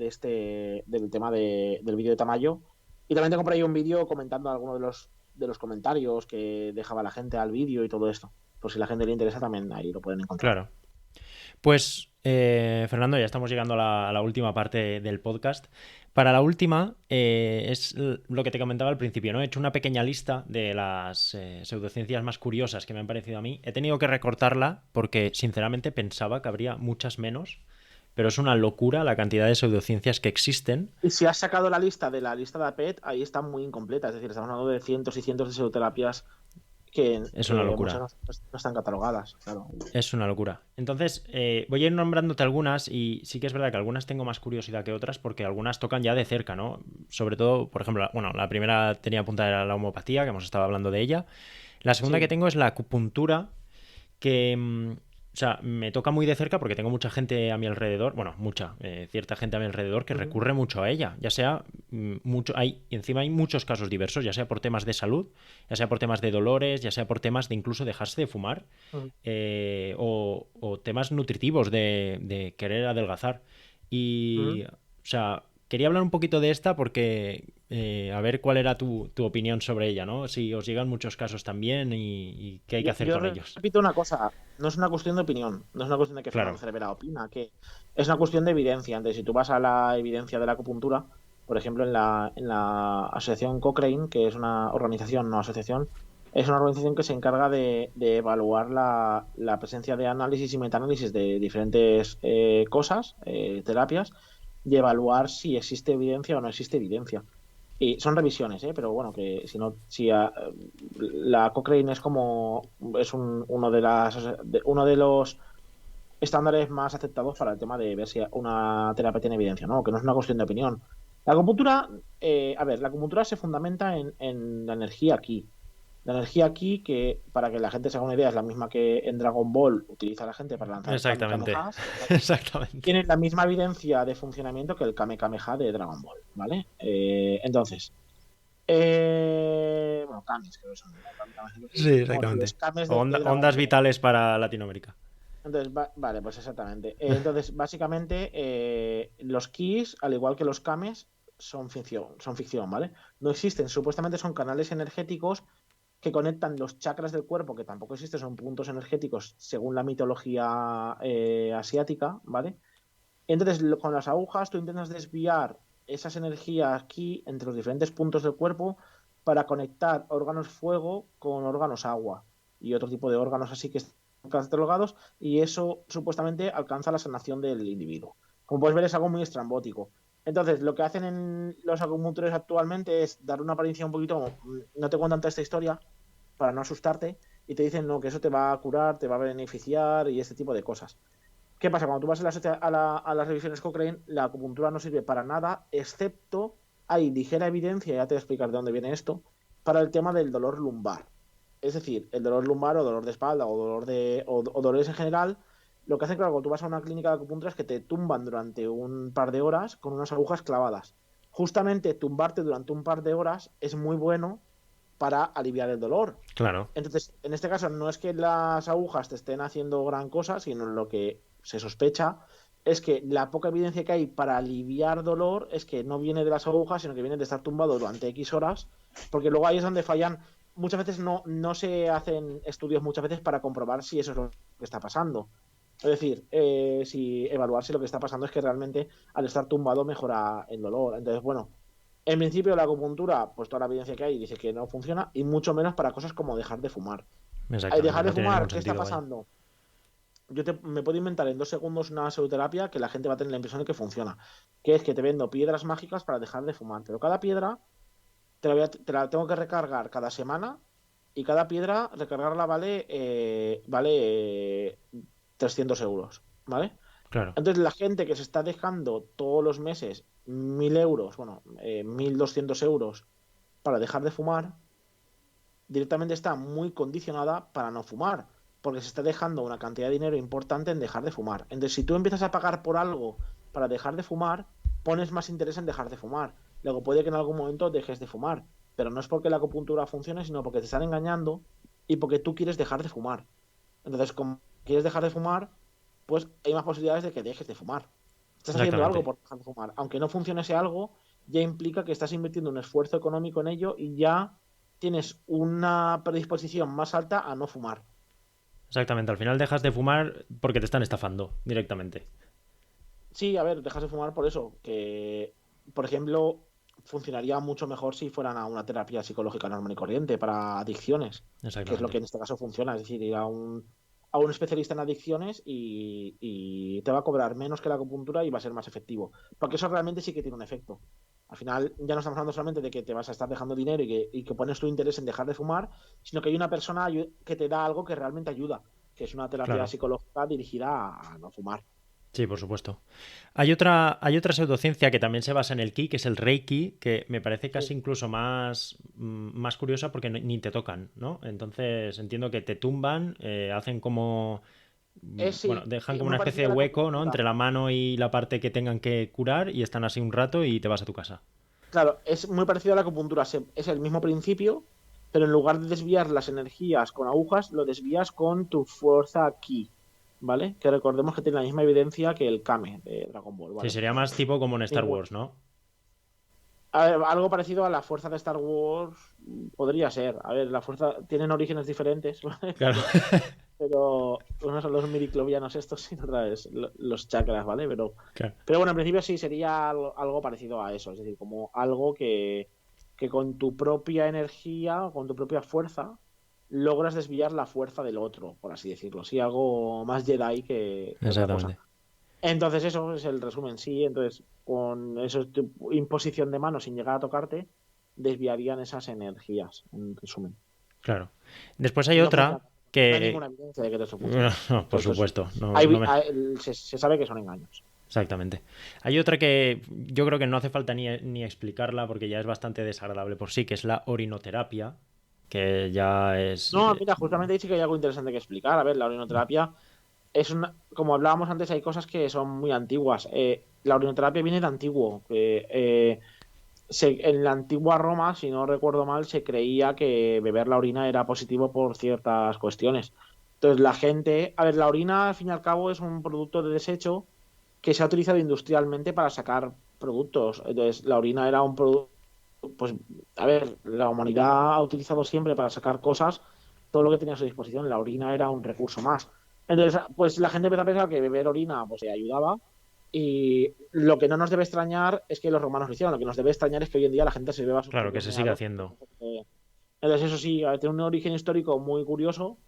tema del vídeo de Tamayo. Y también tengo por ahí un vídeo comentando algunos de los comentarios que dejaba la gente al vídeo y todo esto. Por si la gente le interesa, también ahí lo pueden encontrar. claro. Pues, Fernando, ya estamos llegando a la última parte del podcast. Para la última, es lo que te comentaba al principio, ¿no? He hecho una pequeña lista de las pseudociencias más curiosas que me han parecido a mí. He tenido que recortarla porque, sinceramente, pensaba que habría muchas menos, pero es una locura la cantidad de pseudociencias que existen. Y si has sacado la lista de APET, ahí está muy incompleta. Es decir, estamos hablando de cientos y cientos de pseudoterapias Es una que muchas locura. no están catalogadas. Claro. Es una locura. Entonces, voy a ir nombrándote algunas y sí que es verdad que algunas tengo más curiosidad que otras porque algunas tocan ya de cerca, ¿no? Sobre todo, por ejemplo, bueno, la primera tenía apuntada era la homopatía, que hemos estado hablando de ella. La segunda que Sí. tengo es la acupuntura, que, o sea, me toca muy de cerca porque tengo mucha gente a mi alrededor, bueno, cierta gente a mi alrededor que Ujú, recurre mucho a ella, ya sea y encima hay muchos casos diversos, ya sea por temas de salud, ya sea por temas de dolores, ya sea por temas de incluso dejarse de fumar, ujú, o temas nutritivos de querer adelgazar. ujú. Y, o sea, quería hablar un poquito de esta porque a ver cuál era tu opinión sobre ella, ¿no? Si os llegan muchos casos también y qué hay que hacer Yo con ellos. repito una cosa, no es una cuestión de opinión, no es una cuestión de que Fernando Claro. Cervera opina, que es una cuestión de evidencia. Entonces, si tú vas a la evidencia de la acupuntura, por ejemplo, en la asociación Cochrane, que es una organización, no asociación, es una organización que se encarga de evaluar la presencia de análisis y metaanálisis de diferentes cosas, terapias, y evaluar si existe evidencia o no existe evidencia. Y son revisiones, ¿eh? Pero bueno, que si no, si la Cochrane uno de los estándares más aceptados para el tema de ver si una terapia tiene evidencia, ¿no? Que no es una cuestión de opinión. La acupuntura, la acupuntura se fundamenta en la energía ki. La energía ki, que para que la gente se haga una idea, es la misma que en Dragon Ball utiliza la gente para lanzar Exactamente. Kamehamehas, ¿vale? Exactamente. Tiene la misma evidencia de funcionamiento que el Kame Kameha de Dragon Ball, ¿vale? Entonces, bueno, Kames creo que son, ¿no? Sí, Bueno, exactamente. los Kames de Dragon Ondas Ball. vitales para Latinoamérica. Entonces, vale, pues exactamente. Entonces, básicamente, los Keys, al igual que los Kames, son ficción, ¿vale? No existen, supuestamente son canales energéticos que conectan los chakras del cuerpo, que tampoco existen, son puntos energéticos según la mitología asiática, ¿vale? Entonces, con las agujas tú intentas desviar esas energías aquí entre los diferentes puntos del cuerpo para conectar órganos fuego con órganos agua y otro tipo de órganos así que están catalogados, y eso supuestamente alcanza la sanación del individuo. Como puedes ver, es algo muy estrambótico. Entonces, lo que hacen en los acupuntores actualmente es dar una apariencia un poquito como, no te cuentan toda esta historia para no asustarte, y te dicen, no, que eso te va a curar, te va a beneficiar y este tipo de cosas. ¿Qué pasa? Cuando tú vas a las revisiones Cochrane, la acupuntura no sirve para nada, excepto hay ligera evidencia, ya te voy a explicar de dónde viene esto, para el tema del dolor lumbar. Es decir, el dolor lumbar o dolor de espalda o dolores en general, lo que hace, claro, cuando tú vas a una clínica de acupuntura es que te tumban durante un par de horas con unas agujas clavadas. Justamente tumbarte durante un par de horas es muy bueno para aliviar el dolor. Claro. Entonces, en este caso, no es que las agujas te estén haciendo gran cosa, sino lo que se sospecha es que la poca evidencia que hay para aliviar dolor es que no viene de las agujas, sino que viene de estar tumbado durante X horas, porque luego ahí es donde fallan. Muchas veces no se hacen estudios muchas veces para comprobar si eso es lo que está pasando. Es decir, si evaluar si lo que está pasando es que realmente al estar tumbado mejora el dolor. Entonces, bueno, en principio la acupuntura, pues toda la evidencia que hay dice que no funciona y mucho menos para cosas como dejar de fumar. Al Exactamente, dejar de no tiene fumar, ningún ¿qué está sentido, vaya. pasando? Me puedo inventar en 2 segundos una pseudoterapia que la gente va a tener la impresión de que funciona, que es que te vendo piedras mágicas para dejar de fumar, pero cada piedra te la tengo que recargar cada semana y cada piedra recargarla vale 300 euros, ¿vale? Claro, Entonces la gente que se está dejando todos los meses 1.000 euros, bueno, 1.200 euros para dejar de fumar, directamente está muy condicionada para no fumar, porque se está dejando una cantidad de dinero importante en dejar de fumar. Entonces, si tú empiezas a pagar por algo para dejar de fumar, pones más interés en dejar de fumar. Luego puede que en algún momento dejes de fumar, pero no es porque la acupuntura funcione, sino porque te están engañando y porque tú quieres dejar de fumar. Entonces, como quieres dejar de fumar, pues hay más posibilidades de que dejes de fumar. Estás haciendo algo exactamente. por dejar de fumar. Aunque no funcione ese algo, ya implica que estás invirtiendo un esfuerzo económico en ello y ya tienes una predisposición más alta a no fumar. Exactamente, al final dejas de fumar porque te están estafando directamente. Sí, a ver, dejas de fumar por eso, que, por ejemplo, funcionaría mucho mejor si fueran a una terapia psicológica normal y corriente para adicciones, que es lo Exactamente. que en este caso funciona, es decir, ir a un especialista en adicciones y te va a cobrar menos que la acupuntura y va a ser más efectivo, porque eso realmente sí que tiene un efecto. Al final ya no estamos hablando solamente de que te vas a estar dejando dinero y que pones tu interés en dejar de fumar, sino que hay una persona que te da algo que realmente ayuda, que es una terapia Claro. psicológica dirigida a no fumar. Sí, por supuesto. Hay otra pseudociencia que también se basa en el ki, que es el Reiki, que me parece Sí. casi incluso más curiosa porque ni te tocan, ¿no? Entonces entiendo que te tumban, hacen como, bueno, Sí, dejan como muy una especie parecido de a la hueco, ¿no? acupuntura. Entre la mano y la parte que tengan que curar y están así un rato y te vas a tu casa. Claro, es muy parecido a la acupuntura. Es el mismo principio, pero en lugar de desviar las energías con agujas, lo desvías con tu fuerza ki, ¿vale? Que recordemos que tiene la misma evidencia que el Kame de Dragon Ball, Sí, ¿vale? sería más tipo como en Star Ningún- Wars, ¿no? Algo parecido a la fuerza de Star Wars podría ser. A ver, la fuerza tienen orígenes diferentes, ¿vale? Claro. Pero unos son los midiclovianos estos y otra es los chakras, ¿vale? Pero, Claro. pero bueno, en principio sí sería algo parecido a eso, es decir, como algo que con tu propia energía o con tu propia fuerza logras desviar la fuerza del otro, por así decirlo. Sí, algo más Jedi que otra cosa. Exactamente. Entonces eso es el resumen, sí. Entonces, con eso, imposición de mano sin llegar a tocarte, desviarían esas energías, en resumen. Claro. Después hay No funciona. otra No hay que... ninguna evidencia de que eso No, funcione. no, por Por eso supuesto, no, hay- no me... se sabe que son engaños. Exactamente. Hay otra que yo creo que no hace falta ni explicarla porque ya es bastante desagradable por sí, que es la orinoterapia, que ya es... No, mira, justamente ahí sí que hay algo interesante que explicar. A ver, la orinoterapia como hablábamos antes, hay cosas que son muy antiguas. La orinoterapia viene de antiguo. En la antigua Roma, si no recuerdo mal, se creía que beber la orina era positivo por ciertas cuestiones. Entonces, la gente, a ver, la orina al fin y al cabo es un producto de desecho que se ha utilizado industrialmente para sacar productos. Entonces, la orina era un producto, pues, a ver, la humanidad ha utilizado siempre para sacar cosas todo lo que tenía a su disposición. La orina era un recurso más. Entonces, pues la gente empezó a pensar que beber orina pues ayudaba y lo que no nos debe extrañar es que los romanos lo hicieron. Lo que nos debe extrañar es que hoy en día la gente se beba sus Claro, que propios se sigue meados. haciendo. Entonces, eso sí, tiene un origen histórico muy curioso,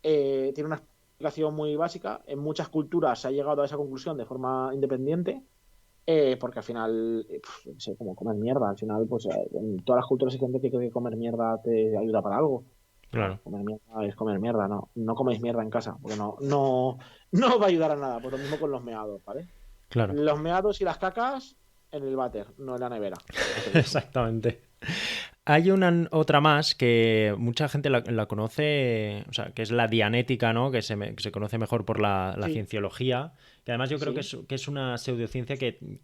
tiene una explicación muy básica. En muchas culturas se ha llegado a esa conclusión de forma independiente, porque al final, no sé, como comer mierda, al final, pues en todas las culturas hay gente que cree que comer mierda te ayuda para algo. No, Claro, comer mierda es comer mierda, no. No coméis mierda en casa, porque no va a ayudar a nada. Pues lo mismo con los meados, ¿vale? claro. Los meados y las cacas en el váter, no en la nevera. Asterisco. Exactamente. Hay una otra más que mucha gente la conoce, o sea, que es la dianética, ¿no? Que se conoce mejor por la Sí, cienciología, que además yo creo sí. que es una pseudociencia que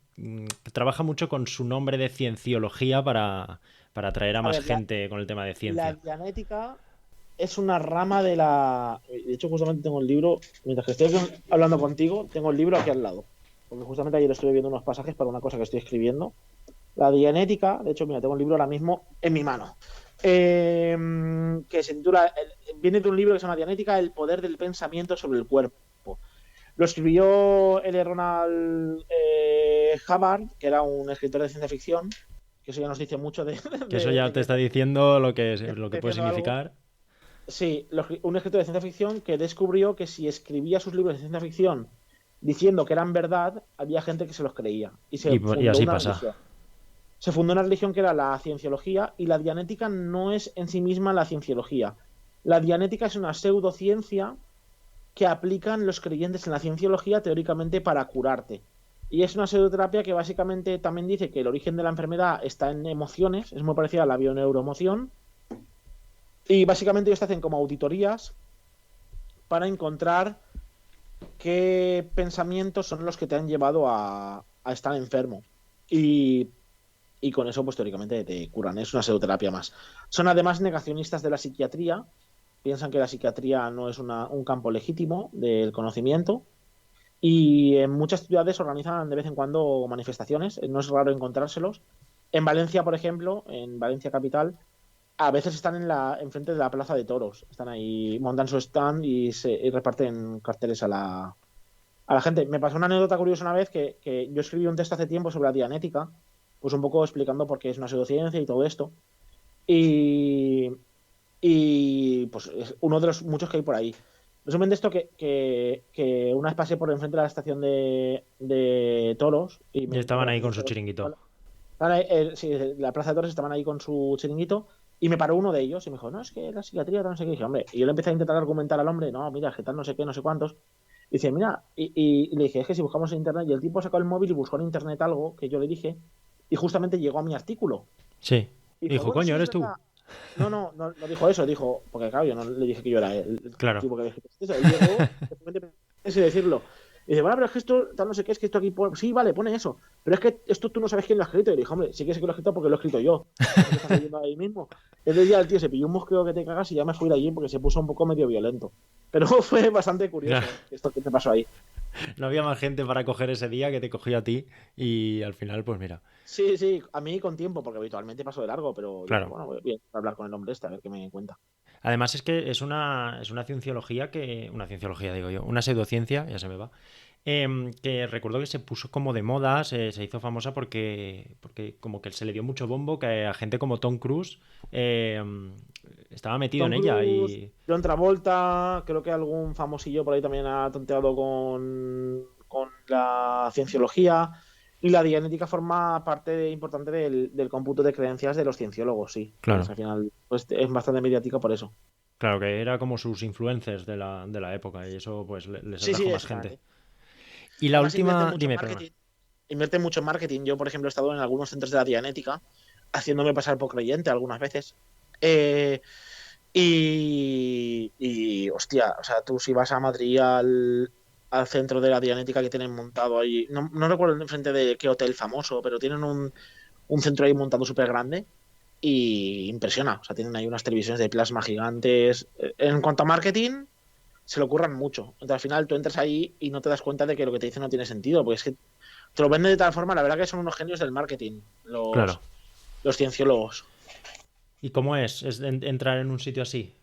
trabaja mucho con su nombre de cienciología para atraer a A más ver, gente con el tema de la ciencia. dianética es una rama de la. De hecho, justamente tengo el libro, mientras que estoy hablando contigo, tengo el libro aquí al lado. Porque justamente ayer estuve viendo unos pasajes para una cosa que estoy escribiendo. La dianética, de hecho, mira, tengo el libro ahora mismo en mi mano. Que se titula, viene de un libro que se llama Dianética, el poder del pensamiento sobre el cuerpo. Lo escribió L. Ronald Hubbard, que era un escritor de ciencia ficción, que eso ya nos dice mucho Que eso ya de te que está diciendo estoy lo que puede diciendo algo. significar. Sí, un escritor de ciencia ficción que descubrió que si escribía sus libros de ciencia ficción diciendo que eran verdad, había gente que se los creía. Y se Y fundó así una pasa. religión. Se fundó una religión que era la cienciología, y la dianética no es en sí misma la cienciología. La dianética es una pseudociencia que aplican los creyentes en la cienciología teóricamente para curarte. Y es una pseudoterapia que básicamente también dice que el origen de la enfermedad está en emociones, es muy parecida a la bioneuroemoción, y básicamente ellos te hacen como auditorías para encontrar qué pensamientos son los que te han llevado a estar enfermo. Y con eso, pues teóricamente te curan. Es una pseudoterapia más. Son además negacionistas de la psiquiatría. Piensan que la psiquiatría no es un campo legítimo del conocimiento. Y en muchas ciudades organizan de vez en cuando manifestaciones. No es raro encontrárselos. En Valencia, por ejemplo, en Valencia capital, a veces están enfrente de la Plaza de Toros. Están ahí, montan su stand y reparten carteles a la gente. Me pasó una anécdota curiosa una vez que yo escribí un texto hace tiempo sobre la dianética, pues un poco explicando por qué es una pseudociencia y todo esto. Y, y pues es uno de los muchos que hay por ahí. Resumen de esto que una vez pasé por enfrente de la estación de toros y Y me estaban bueno, ahí de con su toros, chiringuito. sí, la plaza de toros estaban ahí con su chiringuito y me paró uno de ellos y me dijo, no, es que la psiquiatría, no sé qué. Y dije, hombre, y yo le empecé a intentar argumentar al hombre, no, mira, que tal, no sé qué, no sé cuántos. Y dice, mira, y le dije, es que si buscamos en internet, y el tipo sacó el móvil y buscó en internet algo que yo le dije, y justamente llegó a mi artículo. Sí. Y dijo, Dijo, bueno, coño, sí, es eres tú. verdad. No dijo eso, dijo, porque claro, yo no le dije que yo era el Claro. tipo que había escrito eso. Él llegó, simplemente sin decirlo. Y dice, bueno, pero es que esto, tal no sé qué, es que esto aquí pone, sí, vale, pone eso. Pero es que esto tú no sabes quién lo ha escrito. Y le dije, hombre, sí que sé que lo he escrito porque lo he escrito yo. No te estás leyendo ahí mismo. Entonces ya el tío se pilló un mosqueo que te cagas y ya me fui de allí porque se puso un poco medio violento. Pero fue bastante Claro. curioso esto que te pasó ahí. No había más gente para coger ese día que te cogió a ti. Y al final, pues mira. Sí, sí, a mí con tiempo, porque habitualmente paso de largo, pero dije, Claro. bueno, voy a hablar con el hombre este a ver qué me cuenta. Además es que es una cienciología que... Una cienciología, digo yo. Una pseudociencia, ya se me va. Que recuerdo que se puso como de moda, se hizo famosa porque como que se le dio mucho bombo, que a gente como Tom Cruise estaba metido Tom en ella Cruise, y... John Travolta, creo que algún famosillo por ahí también ha tonteado con la cienciología. Y la dianética forma parte importante del cómputo de creencias de los cienciólogos, sí. Claro, Al final, pues es bastante mediática por eso. claro, que era como sus influencers de la época y eso pues les Sí, atrajo sí, más gente. exactamente. Y la Además, invierte última... mucho en Dime, perdona. marketing. Invierte mucho en marketing. Yo, por ejemplo, he estado en algunos centros de la dianética, haciéndome pasar por creyente algunas veces. Eh, hostia, o sea, tú si vas a Madrid al centro de la Dianética que tienen montado ahí, no recuerdo enfrente de qué hotel famoso, pero tienen un centro ahí montado súper grande y impresiona. O sea, tienen ahí unas televisiones de plasma gigantes. En cuanto a marketing, se lo ocurran mucho. Entonces, al final tú entras ahí y no te das cuenta de que lo que te dicen no tiene sentido, porque es que te lo venden de tal forma, la verdad que son unos genios del marketing, Claro. los cienciólogos. ¿Y cómo es entrar en un sitio así?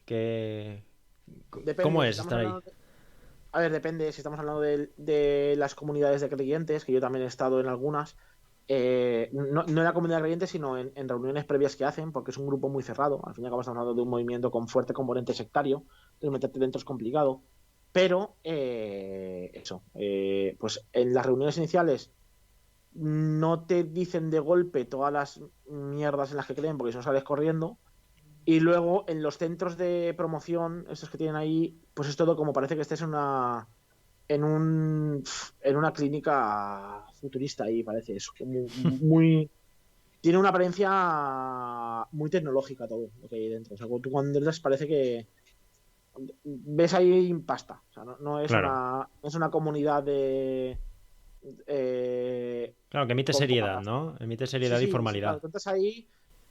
¿Cómo Depende, si es estamos estar ahí? hablando. A ver, depende si estamos hablando de las comunidades de creyentes, que yo también he estado en algunas. No en la comunidad de creyentes, sino en reuniones previas que hacen, porque es un grupo muy cerrado. Al fin y al cabo estamos hablando de un movimiento con fuerte componente sectario, entonces meterte dentro es complicado. Pero pues en las reuniones iniciales no te dicen de golpe todas las mierdas en las que creen, porque si no sales corriendo. Y luego en los centros de promoción, estos que tienen ahí, pues es todo como parece que estés en un en una clínica futurista ahí, parece. Es como muy. Tiene una apariencia muy tecnológica todo lo que hay dentro. O sea, tú cuando entras parece que ves ahí pasta. O sea, Claro. no es una comunidad de Claro, que emite con poca seriedad, pasta. ¿no? Emite Sí, seriedad y sí, sí, claro. formalidad. Tú entras ahí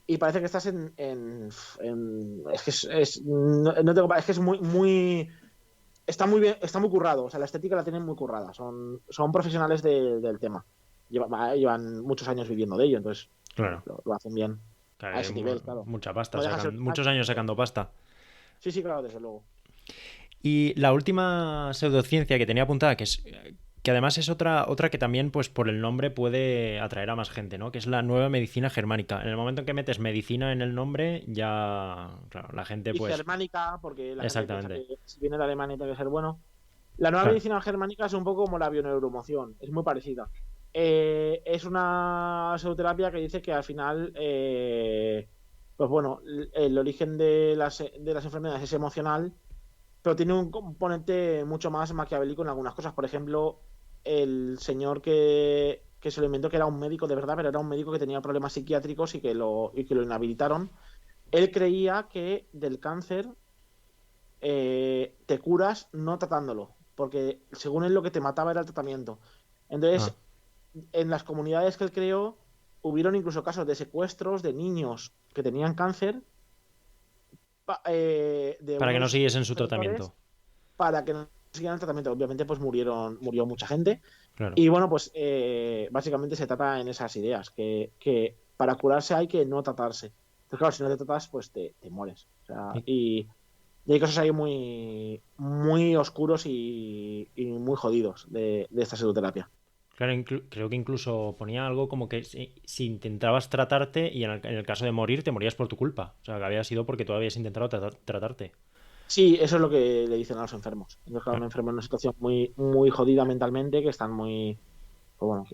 y parece que estás es que no es que es muy está muy bien, está muy currado, o sea, la estética la tienen muy currada, son profesionales del tema. Llevan muchos años viviendo de ello, entonces Claro. lo hacen bien Claro, a ese nivel, claro. mucha pasta, No deja de ser muchos años pero sacando pasta. sí, sí, claro, desde luego. Y la última pseudociencia que tenía apuntada, que además es otra que también, pues por el nombre puede atraer a más gente, ¿no? Que es la nueva medicina germánica. En el momento en que metes medicina en el nombre, ya, claro, la gente Y pues... germánica, porque la gente piensa Exactamente. que si viene de Alemania tiene que ser bueno. La nueva Claro. medicina germánica es un poco como la bioneuromoción, es muy parecida. Es una pseudoterapia que dice que al final, pues bueno, el origen de las enfermedades es emocional, pero tiene un componente mucho más maquiavélico en algunas cosas. Por ejemplo, el señor que se lo inventó, que era un médico de verdad, pero era un médico que tenía problemas psiquiátricos y que lo inhabilitaron. Él creía que del cáncer te curas no tratándolo, porque según él lo que te mataba era el tratamiento. Ah. Entonces, en las comunidades que él creó, hubieron incluso casos de secuestros de niños que tenían cáncer de Para uno que de no sus siguiesen su progenitores tratamiento. para que no siguieran el tratamiento. Obviamente, pues murió mucha gente. Claro. Y bueno, pues básicamente se trata en esas ideas, que para curarse hay que no tratarse. Entonces, claro, si no te tratas, pues te mueres. O sea, Y, y hay cosas ahí muy, muy oscuros y muy jodidos de esta pseudoterapia. claro, creo que incluso ponía algo como que si intentabas tratarte y en el caso de morir te morías por tu culpa. O sea, que había sido porque tú habías intentado tratarte. Sí, eso es lo que le dicen a los enfermos. Entonces, claro, un Claro. enfermo en una situación muy, muy jodida mentalmente, que están muy, pues bueno,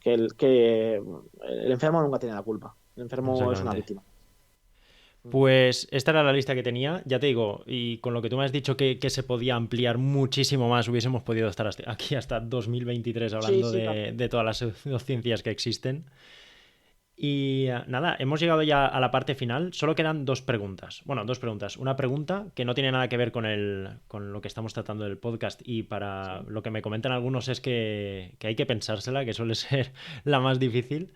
que el enfermo nunca tiene la culpa. El enfermo es una Exactamente. víctima. Pues esta era la lista que tenía, ya te digo, y con lo que tú me has dicho que se podía ampliar muchísimo más, hubiésemos podido estar aquí hasta 2023 Sí, hablando sí, también. de todas las ciencias que existen. Y nada, hemos llegado ya a la parte final. Solo quedan dos preguntas. Bueno, dos preguntas. Una pregunta que no tiene nada que ver con lo que estamos tratando del podcast. Y para Sí. lo que me comentan algunos es que hay que pensársela, que suele ser la más difícil.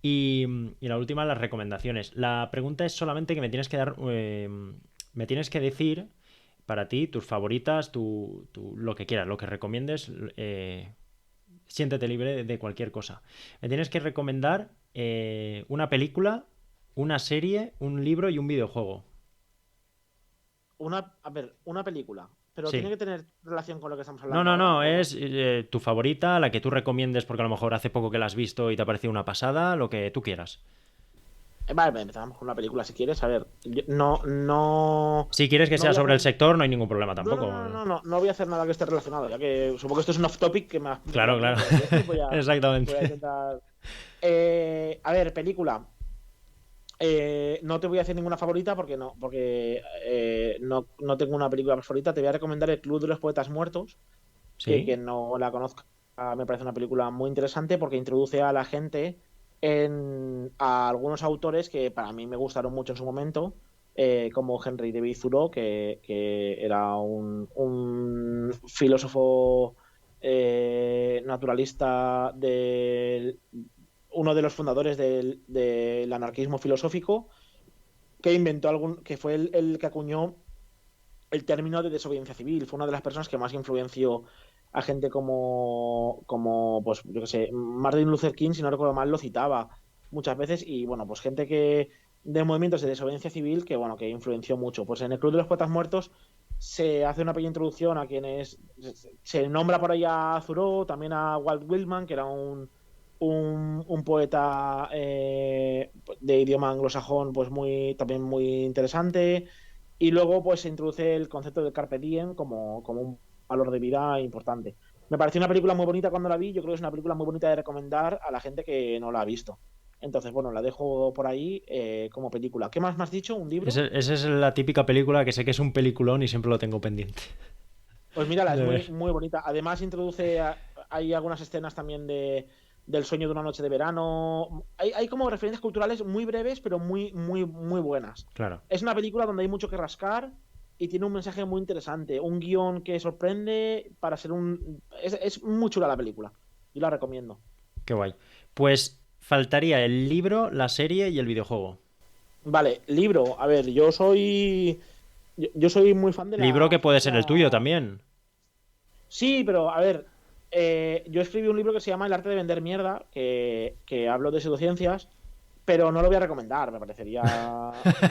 Y la última, las recomendaciones. La pregunta es solamente que me tienes que dar. Me tienes que decir para ti tus favoritas, lo que quieras, lo que recomiendes. Siéntete libre de cualquier cosa. Me tienes que recomendar una película, una serie, un libro y un videojuego. A ver, una película, pero tiene Sí. que tener relación con lo que estamos No, hablando no, ahora, no, ¿o no? es tu favorita, la que tú recomiendes porque a lo mejor hace poco que la has visto y te ha parecido una pasada, lo que tú quieras. Vale, empezamos con una película si quieres. A ver, no, no, Si quieres que no sea voy a sobre hacer. el sector, no hay ningún problema No, no, tampoco. no, no, no, no voy a hacer nada que esté relacionado, ya que supongo que esto es un off-topic que me has pillado Claro, a mí, claro. entonces voy a Exactamente. intentar. A ver, película. No te voy a hacer ninguna favorita porque no tengo una película favorita. Te voy a recomendar El Club de los Poetas Muertos, que Sí, quien no la conozca me parece una película muy interesante porque introduce a la gente a algunos autores que para mí me gustaron mucho en su momento, como Henry David Thoreau, que era un filósofo naturalista uno de los fundadores del anarquismo filosófico, que fue el que acuñó el término de desobediencia civil. Fue una de las personas que más influenció a gente como pues, yo qué sé, Martin Luther King, si no recuerdo mal, lo citaba muchas veces. Y bueno, pues gente de movimientos de desobediencia civil que, bueno, que influenció mucho. Pues en el Club de los Poetas Muertos se hace una pequeña introducción a quienes se nombra por ahí a Thoreau, también a Walt Whitman, que era un poeta de idioma anglosajón, pues también muy interesante. Y luego pues se introduce el concepto del carpe diem como un valor de vida importante. Me pareció una película muy bonita cuando la vi. Yo creo que es una película muy bonita de recomendar a la gente que no la ha visto. Entonces, bueno, la dejo por ahí como película. ¿Qué más me has dicho? ¿Un libro? esa es la típica película que sé que es un peliculón y siempre lo tengo pendiente Pues mírala, es de muy, ver. muy bonita. Además, hay algunas escenas también del sueño de una noche de verano. Hay como referencias culturales muy breves, pero muy, muy, muy buenas. Claro, Es una película donde hay mucho que rascar y tiene un mensaje muy interesante. Un guión que sorprende para ser un. Es muy chula la película. Yo la recomiendo. qué guay. Pues faltaría el libro, la serie y el videojuego. Vale, libro. A ver, yo soy muy fan de Libro la que puede ser el tuyo física. también. Sí, pero a ver, yo escribí un libro que se llama El arte de vender mierda, que hablo de pseudociencias, pero no lo voy a recomendar, me parecería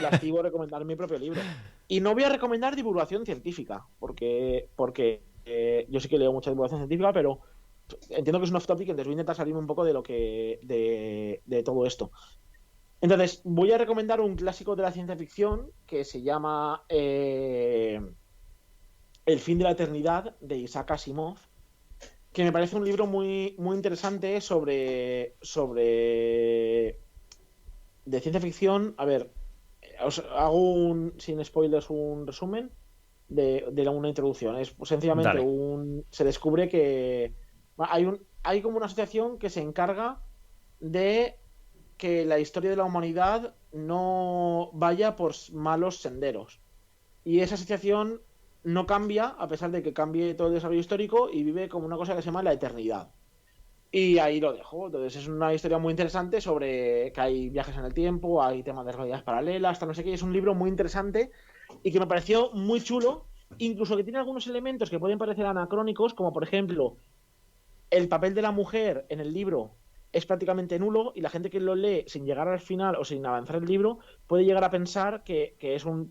lascivo recomendar mi propio libro. Y no voy a recomendar divulgación científica, porque yo sí que leo mucha divulgación científica, pero entiendo que es un off-topic, entonces voy a intentar salirme un poco de lo que de todo esto. Entonces, voy a recomendar un clásico de la ciencia ficción que se llama El fin de la eternidad, de Isaac Asimov, que me parece un libro muy, muy interesante sobre de ciencia ficción. A ver, os hago sin spoilers un resumen de una introducción. Es sencillamente Dale. se descubre que hay como una asociación que se encarga de que la historia de la humanidad no vaya por malos senderos. Y esa asociación no cambia, a pesar de que cambie todo el desarrollo histórico, y vive como una cosa que se llama la eternidad. Y ahí lo dejo. Entonces es una historia muy interesante sobre que hay viajes en el tiempo, hay temas de realidades paralelas, hasta no sé qué. Es un libro muy interesante y que me pareció muy chulo, incluso que tiene algunos elementos que pueden parecer anacrónicos, como por ejemplo el papel de la mujer en el libro es prácticamente nulo, y la gente que lo lee sin llegar al final o sin avanzar el libro puede llegar a pensar que es un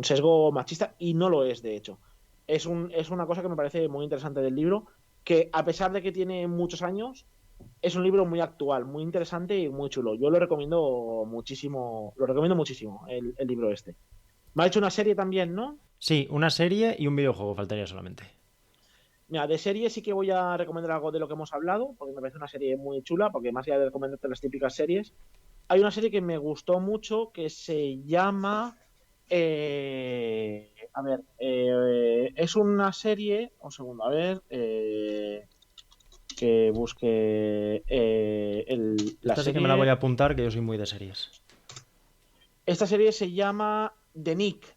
sesgo machista, y no lo es, de hecho. Es una cosa que me parece muy interesante del libro, que a pesar de que tiene muchos años, es un libro muy actual, muy interesante y muy chulo. Yo lo recomiendo muchísimo, el libro este. Me ha hecho una serie también, ¿no? Sí, una serie y un videojuego faltaría solamente. Mira, de serie sí que voy a recomendar algo de lo que hemos hablado, porque me parece una serie muy chula, porque más allá de recomendarte las típicas series, hay una serie que me gustó mucho que se llama... es una serie... Un segundo, a ver... que busque la Esta sí que me la voy serie... a apuntar, que yo soy muy de series. Esta serie se llama The Nick,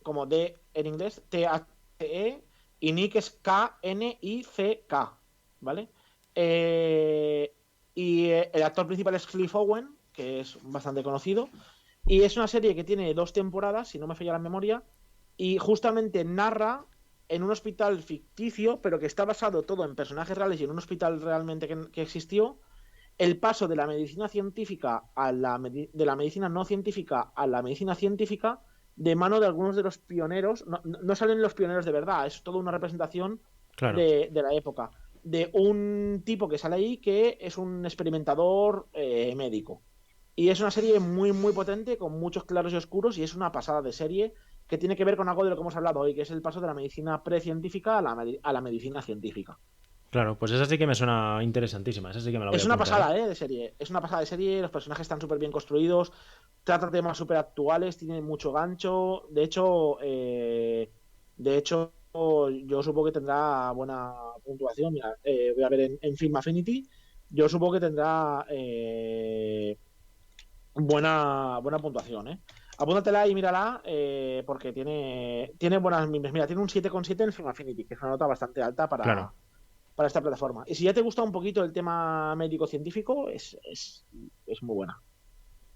como D en inglés, T-H-E, y Nick es K-N-I-C-K, ¿vale? El actor principal es Cliff Owen, que es bastante conocido, y es una serie que tiene 2 temporadas, si no me falla la memoria, y justamente narra en un hospital ficticio, pero que está basado todo en personajes reales y en un hospital realmente que existió, el paso de la medicina científica de la medicina no científica a la medicina científica, de mano de algunos de los pioneros. No, no salen los pioneros de verdad, es toda una representación Claro. de la época, de un tipo que sale ahí que es un experimentador médico. Y es una serie muy, muy potente, con muchos claros y oscuros, y es una pasada de serie que tiene que ver con algo de lo que hemos hablado hoy, que es el paso de la medicina precientífica a la medicina científica. Claro, pues esa sí que me suena interesantísima. Esa sí que me la voy a Es una apuntar, ¿eh? pasada, de serie. Es una pasada de serie, los personajes están súper bien construidos, trata temas súper actuales, tiene mucho gancho. De hecho, yo supongo que tendrá buena puntuación. Mira, voy a ver en Film Affinity. Yo supongo que tendrá buena puntuación, ¿eh? Apúntatela y mírala, porque tiene buenas mimes. Mira, tiene un 7,7 en Film Affinity, que es una nota bastante alta Claro. para esta plataforma. Y si ya te gusta un poquito el tema médico-científico, es muy buena.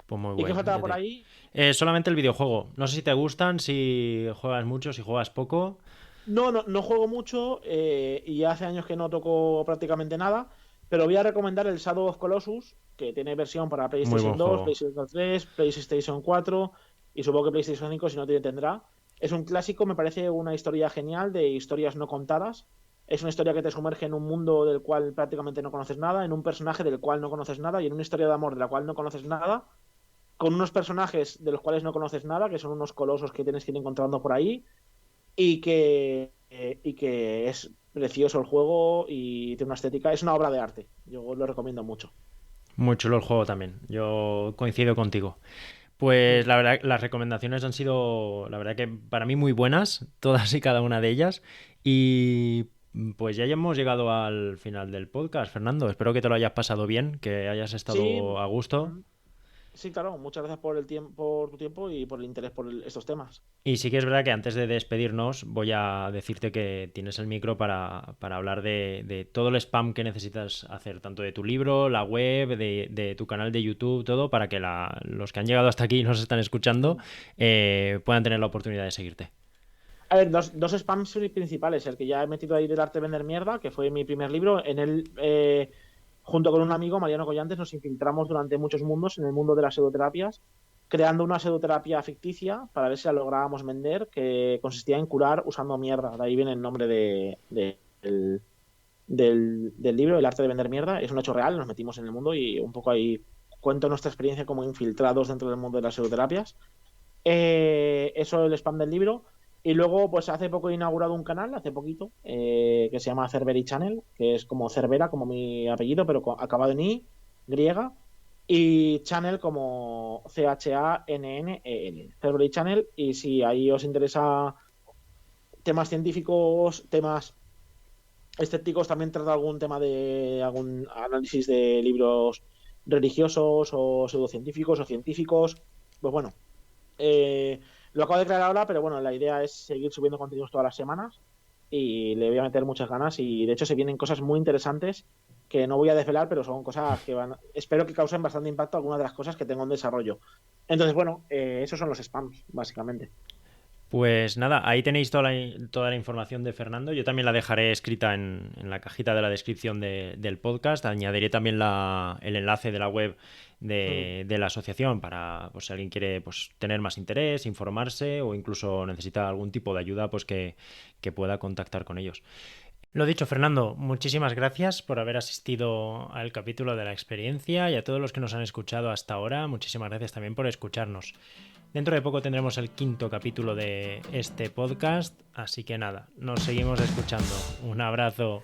Pues muy ¿Y qué guay. faltaba por ahí? Solamente el videojuego. No sé si te gustan, si juegas mucho, si juegas poco. No, no, no juego mucho, y hace años que no toco prácticamente nada, pero voy a recomendar el Shadow of Colossus, que tiene versión para Muy buen PlayStation 2, juego. PlayStation 3, PlayStation 4 y supongo que PlayStation 5 si no tiene tendrá. Es un clásico, me parece una historia genial de historias no contadas. Es una historia que te sumerge en un mundo del cual prácticamente no conoces nada, en un personaje del cual no conoces nada y en una historia de amor de la cual no conoces nada, con unos personajes de los cuales no conoces nada, que son unos colosos que tienes que ir encontrando por ahí, y que es precioso el juego y tiene una estética, es una obra de arte. Yo lo recomiendo mucho. Muy chulo el juego también. Yo coincido contigo. Pues la verdad, las recomendaciones han sido, la verdad que para mí muy buenas, todas y cada una de ellas. Y pues ya hemos llegado al final del podcast, Fernando. Espero que te lo hayas pasado bien, que hayas Sí, estado a gusto. sí, claro. Muchas gracias por tu tiempo y por el interés por estos temas. Y sí que es verdad que antes de despedirnos voy a decirte que tienes el micro para hablar de todo el spam que necesitas hacer, tanto de tu libro, la web, de tu canal de YouTube, todo, para que los que han llegado hasta aquí y nos están escuchando puedan tener la oportunidad de seguirte. A ver, dos spams principales. El que ya he metido ahí del arte de vender mierda, que fue mi primer libro. En él, junto con un amigo, Mariano Collantes, nos infiltramos durante muchos mundos en el mundo de las pseudoterapias. creando una pseudoterapia ficticia para ver si la lográbamos vender, que consistía en curar usando mierda. De ahí viene el nombre del libro, El arte de vender mierda. Es un hecho real, nos metimos en el mundo y un poco ahí cuento nuestra experiencia como infiltrados dentro del mundo de las pseudoterapias. Eso es el spam del libro. Y luego, pues hace poco he inaugurado un canal, hace poquito, que se llama Cerberi Channel, que es como Cerbera, como mi apellido, pero acabado en I, griega, y Channel como Channel, Cerberi Channel. Y si ahí os interesa temas científicos, temas escépticos, también trata algún tema de algún análisis de libros religiosos o pseudocientíficos o científicos, pues bueno, lo acabo de crear ahora, pero bueno, la idea es seguir subiendo contenidos todas las semanas y le voy a meter muchas ganas y de hecho se vienen cosas muy interesantes que no voy a desvelar, pero son cosas que espero que causen bastante impacto algunas de las cosas que tengo en desarrollo. Entonces, bueno, esos son los spams, básicamente. Pues nada, ahí tenéis toda la información de Fernando. Yo también la dejaré escrita en la cajita de la descripción del podcast. Añadiré también el enlace de la web de la asociación para pues, si alguien quiere pues, tener más interés, informarse o incluso necesita algún tipo de ayuda, pues que pueda contactar con ellos. Lo dicho, Fernando, muchísimas gracias por haber asistido al capítulo de la experiencia y a todos los que nos han escuchado hasta ahora. Muchísimas gracias también por escucharnos. Dentro de poco tendremos el 5º capítulo de este podcast, así que nada, nos seguimos escuchando. Un abrazo.